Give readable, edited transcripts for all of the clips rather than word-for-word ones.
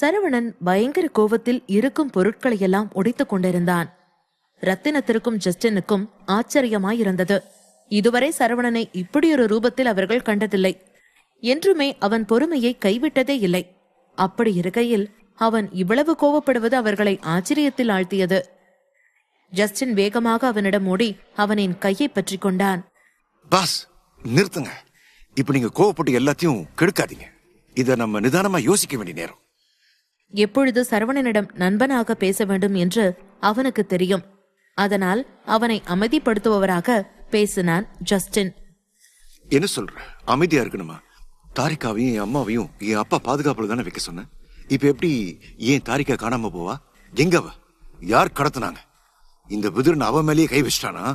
சரவணன் பயங்கர கோபத்தில் இருக்கும் பொருட்களையெல்லாம் உடைத்துக் கொண்டிருந்தான். ரத்தினத்திற்கும் ஜஸ்டினுக்கும் ஆச்சரியமாயிருந்தது. இதுவரை சரவணனை இப்படியொரு ரூபத்தில் அவர்கள் கண்டதில்லை. என்றுமே அவன் பொறுமையை கைவிட்டதே இல்லை. அப்படி இருக்கையில் அவன் இவ்வளவு கோபப்படுவது அவர்களை ஆச்சரியத்தில் ஆழ்த்தியது. ஜஸ்டின் வேகமாக அவனிடம் ஓடி அவனின் கையை பற்றி கொண்டான். பாஸ், நிறுத்துங்க. இப்ப நீங்க கோவப்பட்டு எல்லாத்தையும் கெடுக்காதீங்க. இத நம்ம நிதானமா யோசிக்க வேண்டிய நேரம். எப்பொழுது சரவணனிடம் நண்பனாக பேச வேண்டும் என்று அவனுக்கு தெரியும். அதனால் அவனை அமைதிப்படுத்துபவராக பேசினான் ஜஸ்டின். என்ன சொல்ற? அமைதியா இருக்கணுமா? தாரிகாவையும் என் அம்மாவையும் என் அப்பா பாதுகாப்புல தானே வைக்க சொன்ன. இப்ப எப்படி ஏன் தாரிகா காணாம போவா? எங்கவ? யார் கடத்தினாங்க? இந்த விதுரன் அவன் மேலேயே கை வச்சிட்டானா?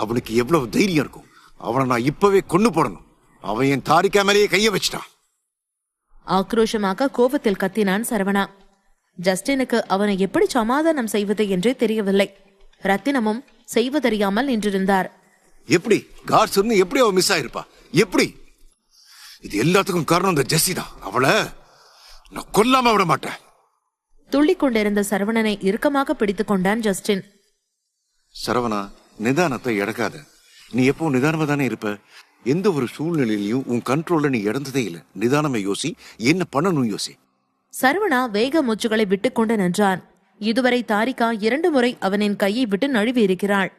அவனுக்கு எவ்வளவு தைரியம் இருக்கும்? அவனை நான் இப்பவே கொண்டு போடணும். அவன் என் தாரிகா மேலேயே கைய வச்சிட்டான். ஆக்ரோஷமாக கோபத்தில் கத்தினான் சரவணா. ஜஸ்டினுக்கு அவனை எப்படி சமாதானம் செய்வது என்றே தெரியவில்லை. ரத்தினமும் செய்வதறியாமல் நின்றிருந்தார். எப்படி கார் சொன்னு எப்படி அவ மிஸ் ஆயிருப்பா? எப்படி? இது எல்லாத்துக்கும் காரணம் இந்த ஜெஸ்ஸி தான். அவளை நான் கொல்லாம விட மாட்டேன். துள்ளிக் கொண்டிருந்த சரவணனை இறுக்கமாக பிடித்துக் கொண்டான் ஜஸ்டின். சரவணா, நிதானத்தை இழக்காத. நீ எப்போ நிதானமா தானே இருப்ப. எந்த ஒரு சூழ்நிலையிலையும் உன் கண்ட்ரோல்ல நீ இழந்ததே இல்லை. நிதானமா யோசி, என்ன பண்ணணும் யோசி. சரவணா வேக மூச்சுகளை விட்டுக்கொண்டு நின்றான். இதுவரை தாரிகா 2 முறை அவனின் கையை விட்டு நழுவி இருக்கிறாள்.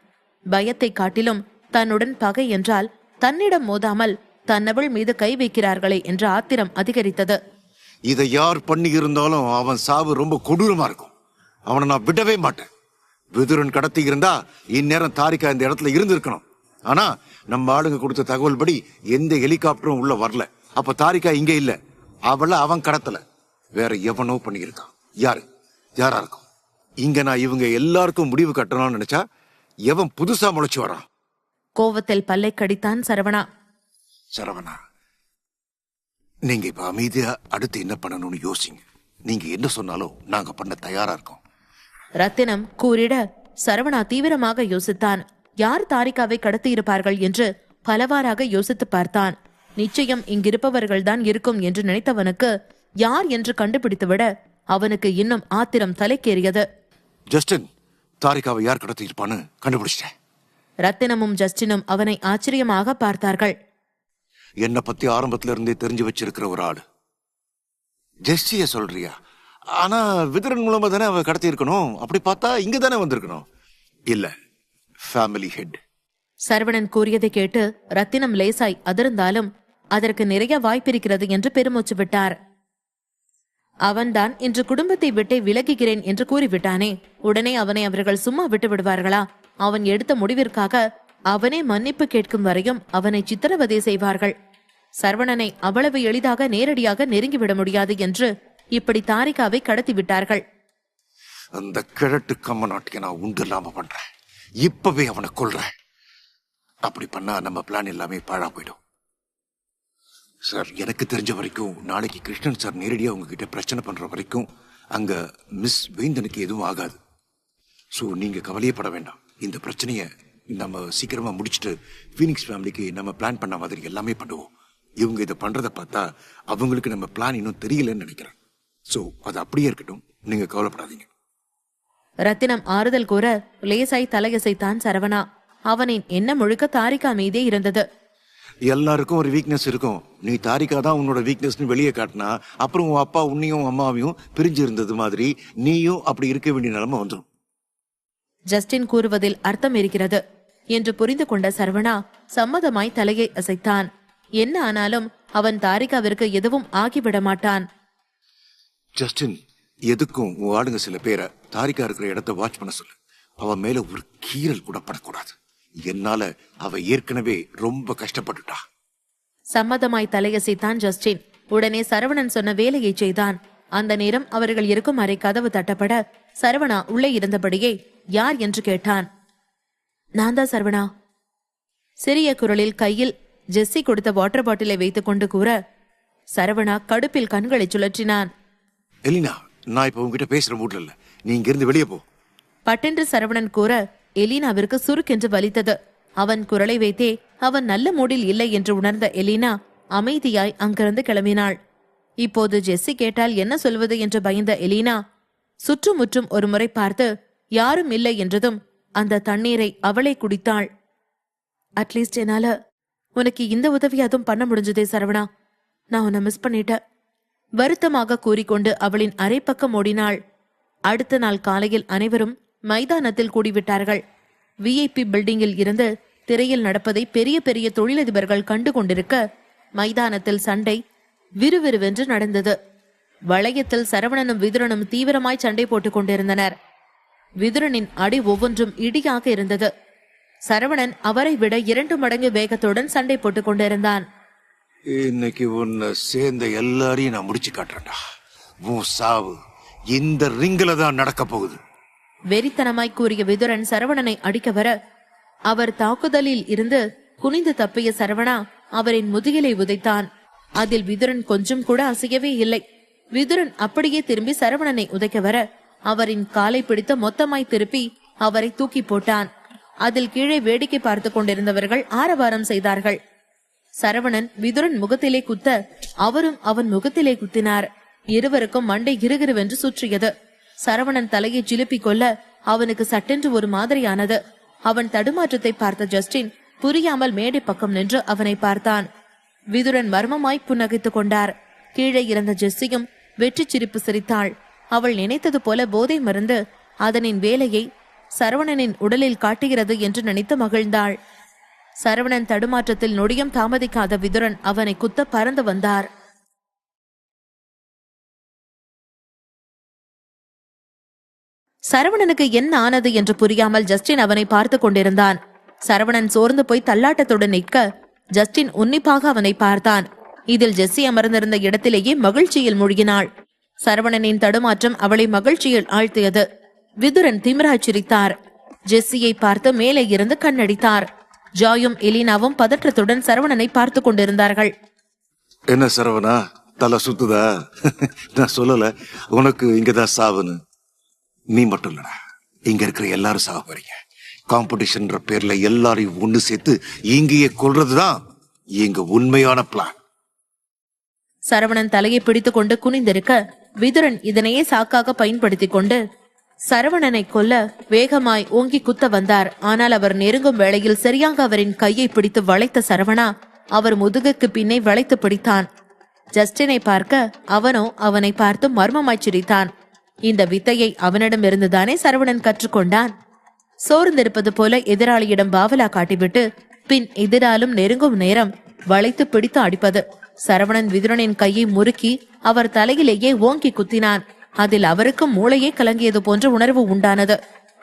பயத்தை காட்டிலும் தன்னுடன் பகை என்றால் தன்னிடம் மோதாமல் தன்னவள் மீது கை வைக்கிறார்களே என்ற ஆத்திரம் அதிகரித்தது. இதை யார் பண்ணி இருந்தாலும் அவன் சாவு ரொம்ப கொடூரமா இருக்கும். அவனை நான் விடவே மாட்டேன். விதுரன் கடத்தி இருந்தா இந்நேரம் தாரிகா இந்த இடத்துல இருந்திருக்கணும். ஆனா நம்ம ஆளுங்க கொடுத்த தகவல் படி எந்த ஹெலிகாப்டரும் உள்ள வரல. அப்ப தாரிகா இங்க இல்ல. அவளை அவன் கடத்தல, வேற எவனோ பண்ணியிருக்கான். யாரா இருக்கும்? இங்க நான் இவங்க எல்லாருக்கும் முடிவு கட்டணும்னு நினைச்சா எவன் புதுசா முளைச்சு வரான்? கோவத்தில் பல்லை கடித்தான் சரவணா. சரவணா, நீங்க இப்ப அமைதியா அடுத்து என்ன பண்ணணும்னு யோசிங்க. நீங்க என்ன சொன்னாலும் நாங்க பண்ண தயாரா இருக்கோம். ரத்தினம் கூறிட சரவணா தீவிரமாக யோசித்தான். யார் தாரிகாவை கடத்தி இருப்பார்கள் என்று பலவாறாக யோசித்து பார்த்தான். நிச்சயம் இங்கிருப்பவர்கள்தான் இருக்கும் என்று நினைத்தவனுக்கு யார் என்று கண்டுபிடித்துவிட அவனுக்கு இன்னும் ஆத்திரம் தலைக்கேறியது. ஜஸ்டின், தாரிகாவை யார் கடத்தி இருப்பான்னு கண்டுபிடிச்சிட்டேன். ரத்தினமும் ஜஸ்டினும் அவனை ஆச்சரியமாக பார்த்தார்கள். என்ன பத்தி ஆரம்பத்துல இருந்தே தெரிஞ்சு வச்சிருக்கிற ஒரு ஆளு. ஜெஸ்ஸிய சொல்றியா? ஆனா விதுரன் மூலமா தானே அவ கடத்தி இருக்கணும். அப்படி பார்த்தா இங்க தானே வந்திருக்கணும். இல்ல, ஃபேமிலி ஹெட். சரவணன் கூறியதை கேட்டு ரத்தினம் லேசாய் அதிர்ந்தாலும் அதற்கு நிறைய வாய்ப்பிருக்கிறது என்று பெருமூச்சு விட்டார். அவன்தான் இன்று குடும்பத்தை விட்டே விலகுகிறேன் என்று கூறிவிட்டானே. உடனே அவனை அவர்கள் சும்மா விட்டு விடுவார்களா? அவன் எடுத்த முடிவிற்காக அவனே மன்னிப்பு கேட்கும் வரையும் அவனை சித்திரவதை செய்வார்கள். சரவணனை அவ்வளவு எளிதாக நேரடியாக நெருங்கிவிட முடியாது என்று இப்படி தாரிகாவை கடத்தி விட்டார்கள். அந்த கிழட்டு கம்ம நாட்டுக்கு நான் உண்டு இல்லாம பண்றேன். இப்பவே அவனை கொல்றேன். அப்படி பண்ணா நம்ம பிளான் எல்லாமே பாழா போயிடும். சார், எனக்கு தெரிஞ்ச வரைக்கும் நாளைக்கு கிருஷ்ணன் சார் நேரடியா உங்ககிட்ட பிரச்சனை பண்ற வரைக்கும் அங்க மிஸ் வேந்தனுக்கு எதுவும் ஆகாது. சோ நீங்க கவலையப்பட வேண்டாம். இந்த பிரச்சனைய நம்ம சீக்கிரமா முடிச்சுட்டு ஃபீனிக்ஸ் ஃபேமிலிக்கு நம்ம பிளான் பண்ண மாதிரி எல்லாமே பண்ணுவோம். இவங்க இதை பண்றதை பார்த்தா அவங்களுக்கு நம்ம பிளான் இன்னும் தெரியலன்னு நினைக்கிறேன். சோ அது அப்படியே இருக்கட்டும், நீங்க கவலைப்படாதீங்க. ரத்தினம் ஆறுதல் கூற லேசாய் தலையசைத்தான் சரவணா. அவனின் எண்ணம் முழுக்க தாரிகா மீதே இருந்தது. எல்லாருக்கும் ஒரு வீக்னஸ் இருக்கும். நீ தாரிகா தான் உன்னோட வீக்னஸ்னு வெளியே காட்டினா அப்புறம் உன் அப்பா உன்னையும் அம்மாவையும் பிரிஞ்சு இருந்தது மாதிரி நீயும் அப்படி இருக்க வேண்டிய நிலைமை வந்துடும். ஜஸ்டின் கூறுவதில் அர்த்தம் இருக்கிறது என்று புரிந்து கொண்ட சரவணா சம்மதமாய் தலையை அசைத்தான். என்ன ஆனாலும் அவன் தாரிகாவிற்கு எதுவும் ஆகிவிட மாட்டான். ஜஸ்டின், எதுக்கும் உன் ஆளுங்க சில பேரை தாரிகா இருக்கிற இடத்த வாட்ச் பண்ண சொல்லு. அவன் மேல ஒரு கீறல் கூட படக்கூடாது. என்னால அவ ஏற்கனவே ரொம்ப கஷ்டப்பட்டுட்டா. சம்மதமாய் தலையசைத்தான் ஜஸ்டின். உடனே சரவணன் சொன்ன வேலையை செய்தான். அந்த நேரம் அவர்கள் இருக்கும் அறை கதவு தட்டப்பட சரவணா உள்ளே இருந்தபடியே யார் என்று கேட்டான். நான் தான் சரவணா. சிறிய குரலில் கையில் ஜெஸ்ஸி கொடுத்த வாட்டர் பாட்டிலை வைத்துக் கொண்டு கூற சரவணா கடுப்பில் கண்களை சுழற்றினான். எலினா, நான் இப்ப உங்ககிட்ட பேசுற மூட்ல இல்ல. நீ இங்க இருந்து வெளியே போ. பட்டென்று சரவணன் கூற எலினாவிற்கு சுருக்கென்று வலித்தது. அவன் குரலை வைத்தே அவன் நல்ல மூடில் இல்லை என்று உணர்ந்த எலினா அமைதியாய் அங்கிருந்து கிளம்பினாள். இப்போது ஜெஸ்ஸி கேட்டால் என்ன சொல்வது என்று பயந்த எலினா சுற்றுமுற்றும் ஒரு முறை பார்த்து யாரும் இல்லை என்றதும் அந்த தண்ணீரை அவளே குடித்தாள். அட்லீஸ்ட் என்னால உனக்கு இந்த உதவி அதுவும் பண்ண முடிஞ்சதே சரவணா, நான் உன்னை மிஸ் பண்ணிட்டேன் வருத்தமாக கூறிக்கொண்டு அவளின் அரை பக்கம் ஓடினாள். அடுத்த நாள் காலையில் அனைவரும் மைதானத்தில் கூடிவிட்டார்கள். விஐபி பில்டிங்கில் இருந்து திரையில் நடப்பதை பெரிய பெரிய தொழிலதிபர்கள் கண்டு கொண்டிருக்க மைதானத்தில் சண்டை விறுவிறுவென்று நடந்தது. வளையத்தில் சரவணனும் விதுரனும் தீவிரமாய் சண்டை போட்டுக் கொண்டிருந்தனர். விதுரனின் அடி ஒவ்வொன்றும் இடியாக இருந்தது. சரவணன் அவரை விட 2 மடங்கு வேகத்துடன் சண்டை போட்டுக் கொண்டிருந்தான். இன்னைக்கு உன்னை சேர்ந்த எல்லாரையும் நான் முடிச்சு காட்டுறேன்டா. உன் சாவு இந்த ரிங்கில தான் நடக்க போகுது. வெறித்தனமாய் கூறிய விதுரன் சரவணனை அடிக்க வர அவர் தாக்குதலில் இருந்து குனிந்து தப்பிய சரவணா அவரின் முதுகிலை உதைத்தான். அதில் விதுரன் கொஞ்சம் கூட அசையவே இல்லை. விதுரன் அப்படியே திரும்பி சரவணனை உதைக்க வர அவரின் காலை பிடித்து மொத்தமாய் திருப்பி அவரை தூக்கி போட்டான். அதில் கீழே வேடிக்கை பார்த்து கொண்டிருந்தவர்கள் ஆரவாரம் செய்தார்கள். சரவணன் விதுரன் முகத்திலே குத்த அவரும் அவன் முகத்திலே குத்தினார். இருவருக்கும் மண்டை கிருகிருவென்று சுற்றியது. சரவணன் தலையை சிலுப்பிக் கொள்ள அவனுக்கு சட்டென்று ஒரு மாதிரியானது. அவன் தடுமாற்றத்தை பார்த்த ஜஸ்டின் புரியாமல் மேடை பக்கம் நின்று அவனை பார்த்தான். விதுரன் மர்மமாய் புன்னகைத்துக் கொண்டார். கீழே இருந்த ஜெஸ்ஸியும் வெற்றி சிரிப்பு சிரித்தாள். அவள் நினைத்தது போல போதை மருந்து அதனின் வேலையை சரவணனின் உடலில் காட்டுகிறது என்று நினைத்து மகிழ்ந்தாள். சரவணன் தடுமாற்றத்தில் நொடியும் தாமதிக்காத விதுரன் அவனை குத்த பறந்து வந்தார். சரவணனுக்கு என்ன ஆனது என்று புரியாமல் ஜஸ்டின் அவனை பார்த்து கொண்டிருந்தான். சரவணன் சோர்ந்து போய் தள்ளாட்டத்துடன் நிற்க ஜஸ்டின் உன்னிப்பாக அவனை பார்த்தான். இதில் ஜெஸ்ஸி அமர்ந்திருந்த இடத்திலேயே மகிழ்ச்சியில் மூழ்கினாள். சரவணனின் தடுமாற்றம் அவளை மகிழ்ச்சியில் ஆழ்த்தியது. விதுரன் திமிராய் சிரித்தார். ஜெஸ்ஸியை பார்த்து மேலே இருந்து கண்ணடித்தார். ஜாயும் எலினாவும் பதற்றத்துடன் சரவணனை பார்த்து கொண்டிருந்தார்கள். என்ன சரவணா, தலை சுத்துதா? நான் சொல்லல உனக்கு இங்கதான் சாவுன்னு. நீ மட்டும் இல்லடா, இங்க இருக்கிற எல்லாரும் சாக போறீங்க. காம்படிஷன் பேர்ல எல்லாரையும் ஒண்ணு சேர்த்து இங்கேயே கொல்றதுதான் எங்க உண்மையான பிளான். சரவணன் தலையை பிடித்துக் கொண்டு குனிந்திருக்க விதுரன் இதனையே சாக்காக பயன்படுத்திக் கொண்டு சரவணனை கொல்ல வேகமாய் ஓங்கி குத்த வந்தார். ஆனால் அவர் நெருங்கும் வேளையில் சரியாக அவரின் கையை பிடித்து வளைத்த சரவணா அவர் முதுகுக்கு பின்னே வளைத்து பிடித்தான். ஜஸ்டினை பார்க்க அவனோ அவனை பார்த்து மர்மமாய் சிரித்தான். இந்த வித்தையை அவனிடமிருந்துதானே சரவணன் கற்றுக்கொண்டான். சோர்ந்திருப்பது போல எதிராளியிடம் பாவலா காட்டிவிட்டு பின் எதிராலும் நெருங்கும் நேரம் வளைத்து பிடித்து அடிப்பது. சரவணன் விதுரனின் கையை முறுக்கி அவர் தலையிலேயே ஓங்கி குத்தினான். அதில் அவருக்கும் மூளையே கலங்கியது போன்ற உணர்வு உண்டானது.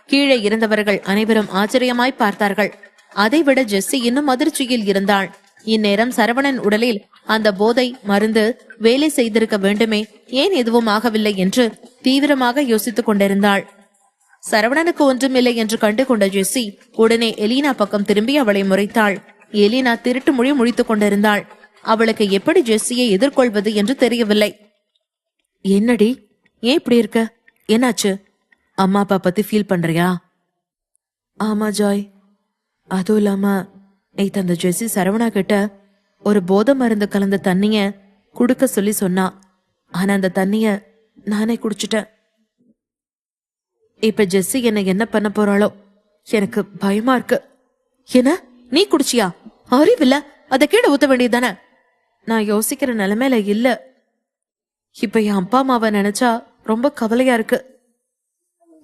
கீழே இருந்தவர்கள் அனைவரும் ஆச்சரியமாய் பார்த்தார்கள். அதைவிட ஜெஸ்ஸி இன்னும் அதிர்ச்சியில் இருந்தாள். இந்நேரம் சரவணன் உடலில் அந்த போதை மருந்து வேலை செய்திருக்க வேண்டுமே, ஏன் எதுவும் ஆகவில்லை என்று தீவிரமாக யோசித்துக் கொண்டிருந்தாள். சரவணனுக்கு ஒன்றுமில்லை என்று கண்டு கொண்ட ஜெஸ்ஸி உடனே எலினா பக்கம் திரும்பி அவளை முறைத்தாள். எலினா திருட்டு மொழி முழித்துக் கொண்டிருந்தாள். அவளுக்கு எப்படி ஜெஸ்ஸியை எதிர்கொள்வது என்று தெரியவில்லை. என்னடி, ஏன் இப்படி இருக்க? என்னாச்சு? அம்மா அப்பா பத்தி ஃபீல் பண்றியா? ஆமா ஜாய், அதுவும் இல்லாம நேத்து அந்த ஜெஸ்ஸி சரவணா கிட்ட ஒரு போதை மருந்து கலந்த தண்ணிய குடுக்க சொல்லி சொன்னா. ஆனா அந்த தண்ணிய நானே குடிச்சிட்டேன். இப்ப ஜெஸ்ஸி என்ன பண்ண போறாளோ எனக்கு பயமா இருக்கு. என்ன, நீ குடிச்சியா? அறிவில்ல, அதை கீழே ஊத்த வேண்டியதானே. நான் யோசிக்கிற நிலைமையில இல்ல. இப்ப என் அப்பா அம்மாவை நினைச்சா ரொம்ப கவலையா இருக்கு.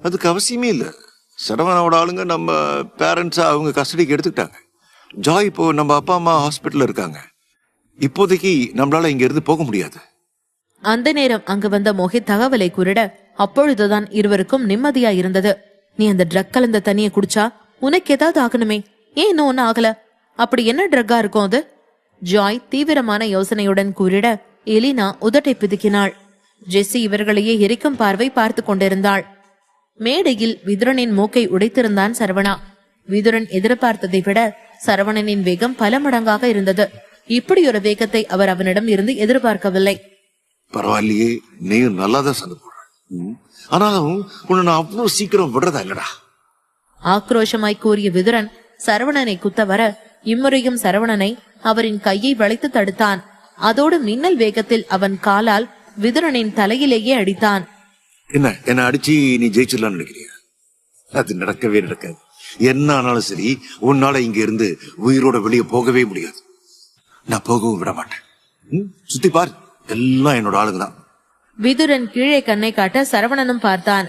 அதுக்கு அவசியமே இல்ல. சரவணாவோட ஆளுங்க நம்ம பேரண்ட்ஸா அவங்க கஸ்டடிக்கு எடுத்துக்கிட்டாங்க. ஜாய் இப்போ நம்ம அப்பா அம்மா ஹாஸ்பிட்டல்ல இருக்காங்க. இப்போதைக்கு நம்மளால இங்க இருந்து போக முடியாது. அந்த நேரம் அங்கு வந்த மோஹித் தகவலை கூறிட அப்பொழுதுதான் இருவருக்கும் நிம்மதியா இருந்தது. நீ அந்த ட்ரக் கலந்த தண்ணியை குடிச்சா உனக்கு ஏதாவது ஆகணுமே, ஏன் இன்னும் ஒன்னும் ஆகல? அப்படி என்ன ட்ரக்கா இருக்கும் அது? ஜாய் தீவிரமான யோசனையுடன் கூறிட எலினா உதட்டை பிதுக்கினாள். ஜெஸ்ஸி இவர்களையே எரிக்கும் பார்வை பார்த்து கொண்டிருந்தாள். மேடையில் விதுரனின் மூக்கை உடைத்திருந்தான் சரவணா. விதுரன் எதிர்பார்த்ததை விட சரவணனின் வேகம் பல மடங்காக இருந்தது. இப்படி ஒரு வேகத்தை அவர் அவனிடம் இருந்து எதிர்பார்க்கவில்லை. பரவாயில்லையே, நீயும் நல்லாதான் சண்டை போடுற. ஆனாலும் உன்னை நான் அவ்வளவு சீக்கிரம் விடுறதா இல்லடா. ஆக்ரோஷமாய் கூறிய விதுரன் சரவணனை குத்த வர இம்முறையும் சரவணனை அவரின் கையை வளைத்து தடுத்தான். அதோடு மின்னல் வேகத்தில் அவன் காலால் விதுரனின் தலையிலேயே அடித்தான். என்ன அடிச்சு நீ ஜெயிச்சிடலாம்னு நினைக்கிறியா? அது நடக்கவே நடக்காது. என்ன ஆனாலும் சரி, உன்னால இங்க இருந்து உயிரோட வெளியே போகவே முடியாது. நான் போகவும் விட மாட்டேன். சுத்தி பார், எல்லாம் என்னோட ஆளுங்கதான். விதுரன் கீழே கண்ணை காட்ட சரவணனும் பார்த்தான்.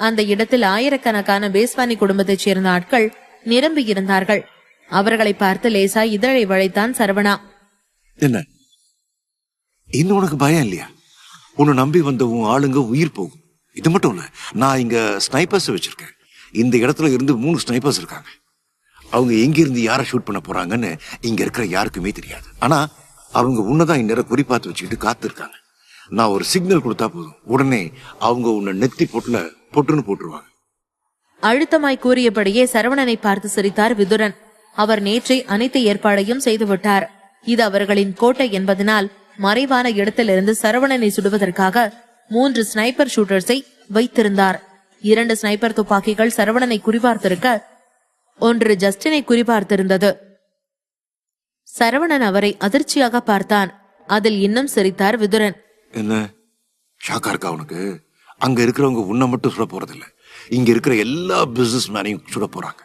அந்த இடத்தில் ஆயிரக்கணக்கான பேஸ்வானி குடும்பத்தைச் சேர்ந்த ஆட்கள் நிரம்பி இருந்தார்கள். அவர்களை பார்த்து லேசா இதழை வளைத்தான் சரவணா. என்ன இன்னும் உனக்கு பயம் இல்லையா? உன்னை நம்பி வந்த உன் ஆளுங்க உயிர் போகும். இது மட்டும் இல்ல, நான் இங்க ஸ்னைப்பர்ஸ் வச்சிருக்கேன். இந்த இடத்துல இருந்து 3 ஸ்னைப்பர்ஸ் இருக்காங்க. அவங்க எங்க இருந்து யாரை ஷூட் பண்ண போறாங்கன்னு இங்க இருக்கிற யாருக்குமே தெரியாது. ஆனா அவங்க உன்னதான் இந்நேரம் குறிப்பாத்து வச்சுக்கிட்டு காத்து இருக்காங்க. நான் ஒரு சிக்னல் கொடுத்தா போதும், உடனே அவங்க உன்னை நெத்தி பொட்டுன்னு போட்டுருவாங்க. அழுத்தமாய் கூறியபடியே சரவணனை பார்த்து சிரித்தார் விதுரன். அவர் நேற்றை அனைத்து ஏற்பாடையும் செய்துவிட்டார். இது அவர்களின் கோட்டை என்பதனால் மறைவான இடத்திலிருந்து சரவணனை சுடுவதற்காக 3 ஸ்னைப்பர் ஷூட்டர்ஸை வைத்திருந்தார். 2 ஸ்னைப்பர் துப்பாக்கிகள் சரவணனை குறிபார்த்திருக்க, 1 ஜஸ்டினை குறிபார்த்திருந்தது. சரவணன் அவரை அதிர்ச்சியாக பார்த்தான். அதில் இன்னும் சிரித்தார் விதுரன். என்ன ஷாக்கா இருக்கா உனக்கு? அங்க இருக்கிறவங்க உன்னை மட்டும் சுட போறதில்ல, இங்க இருக்கிற எல்லா பிசினஸ் மேனையும் சுட போறாங்க.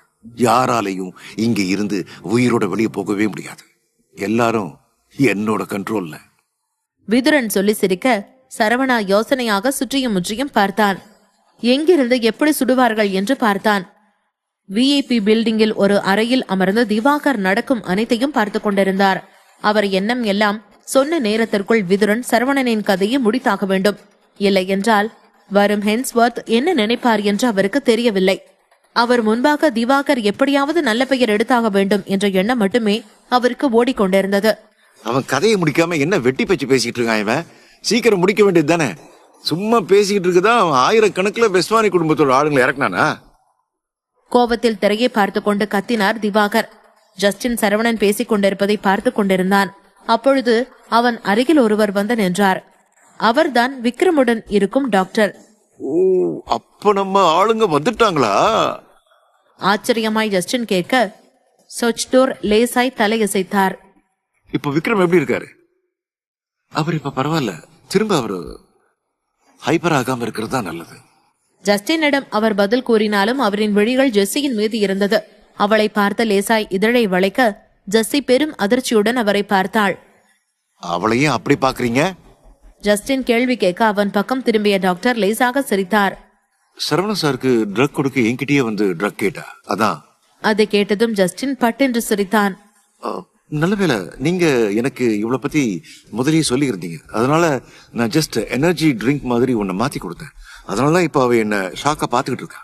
யாராலையும் இங்க இருந்து உயிரோட வெளியே போகவே முடியாது. எல்லாரும் என்னோட கண்ட்ரோல்ல. விதுரன் சொல்லி சிரிக்க சரவணா யோசனையாக சுற்றியும் முற்றியும் பார்த்தான். எங்கிருந்து எப்படி சுடுவார்கள் என்று பார்த்தான். விஐபி பில்டிங்கில் ஒரு அறையில் அமர்ந்து திவாகர் நடக்கும் அனைத்தையும் பார்த்து கொண்டிருந்தார். அவர் எண்ணம் எல்லாம் சொன்ன நேரத்திற்குள் விதுரன் சரவணனின் கதையை முடித்தாக வேண்டும். இல்லை என்றால் வரும் ஹென்ஸ்வர்த் என்ன நினைப்பார் என்று அவருக்கு தெரியவில்லை. அவர் முன்பாக திவாகர் எப்படியாவது நல்ல பெயர் எடுத்தாக வேண்டும் என்ற எண்ணம் மட்டுமே அவருக்கு ஓடிக்கொண்டிருந்தது. அவன் கதையை முடிக்காம என்ன வெட்டி பேச்சு பேசிட்டு இருக்கான்? இவன் சீக்கிரம் முடிக்க வேண்டியது தானே? சும்மா பேசிக்கிட்டு இருக்குதான் அவன் ஆயிரக்கணக்கில் பெஸ்வானி குடும்பத்தோட ஆளுங்களை இறக்குனானா? கோபத்தில் திரையை பார்த்து கொண்டு கத்தினார் திவாகர். ஜஸ்டின் சரவணன் பேசிக் கொண்டிருப்பதை பார்த்து கொண்டிருந்தான். அப்பொழுது அவன் அருகில் ஒருவர் வந்து நின்றார். அவர்தான் விக்ரமுடன் இருக்கும் டாக்டர். ஓ, அப்ப நம்ம ஆளுங்க வந்துட்டாங்களா? ஆச்சரியமாய் ஜஸ்டின் கேட்க சொச்டோர் லேசாய் தலையசைத்தார். இப்ப விக்ரம் எப்படி இருக்காரு? அவர் இப்ப பரவாயில்ல. திரும்ப அவரு ஹைப்பர் ஆகாம இருக்கிறது தான் நல்லது. ஜஸ்டினிடம் அவர் பதில் கூறினாலும் அவரின் விழிகள் ஜெஸ்ஸியின் மீது இருந்தது. அவளை பார்த்த லேசாய் இதழை வளைக்க ஜெஸ்ஸி பெரும் அதிர்ச்சியுடன் அவரை பார்த்தாள். அவளையும் அப்படி பாக்குறீங்க? ஜஸ்டின் கேள்வி கேட்க அவன் பக்கம் திரும்பிய டாக்டர் லேசாக சிரித்தார். சரவண சாருக்கு ட்ரக் கொடுக்க என்கிட்டயே வந்து ட்ரக் கேட்டா, அதான். அதை கேட்டதும் ஜஸ்டின் பட்டென்று சிரித்தான். நல்லவேளை நீங்க எனக்கு இவ்வளவு பத்தி முதலியே சொல்லி இருந்தீங்க. அதனால நான் ஜஸ்ட் எனர்ஜி ட்ரிங்க் மாதிரி உன்னை மாத்தி கொடுத்தேன். அதனாலதான் இப்ப அவ என்ன ஷாக்கா பாத்துக்கிட்டு இருக்கா.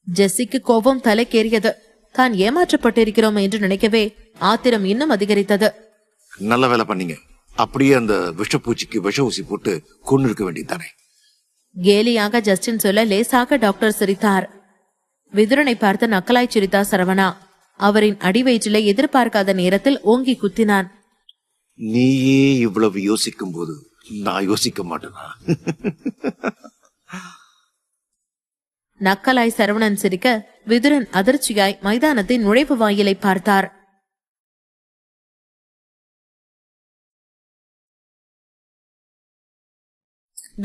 ஜெஸ்ஸிக்கு கோபம் தலைக்கேறியது. தான் ஏமாற்றப்பட்டிருக்கிறோம் என்று நினைக்கவே ஆத்திரம் இன்னும் அதிகரித்தது. நல்ல வேலை பண்ணீங்க. அப்படியே அந்த விஷப்பூச்சிக்கு விஷ ஊசி போட்டு கொண்டு இருக்க வேண்டியதானே. கேலியாக ஜஸ்டின் சொல்ல லேசாக டாக்டர் சிரித்தார். விதுரனை பார்த்து நக்கலாய் சிரித்தார் சரவணா. அவரின் அடிவயிற்றிலே எதிர்பார்க்காத நேரத்தில் ஓங்கி குத்தினான். நீயே இவ்வளவு யோசிக்கும் போது நான் யோசிக்க மாட்டேனா? நக்கலாய் சரவணன் சிரிக்க விதுரன் அதிர்ச்சியாய் மைதானத்தின் நுழைவு வாயிலை பார்த்தார்.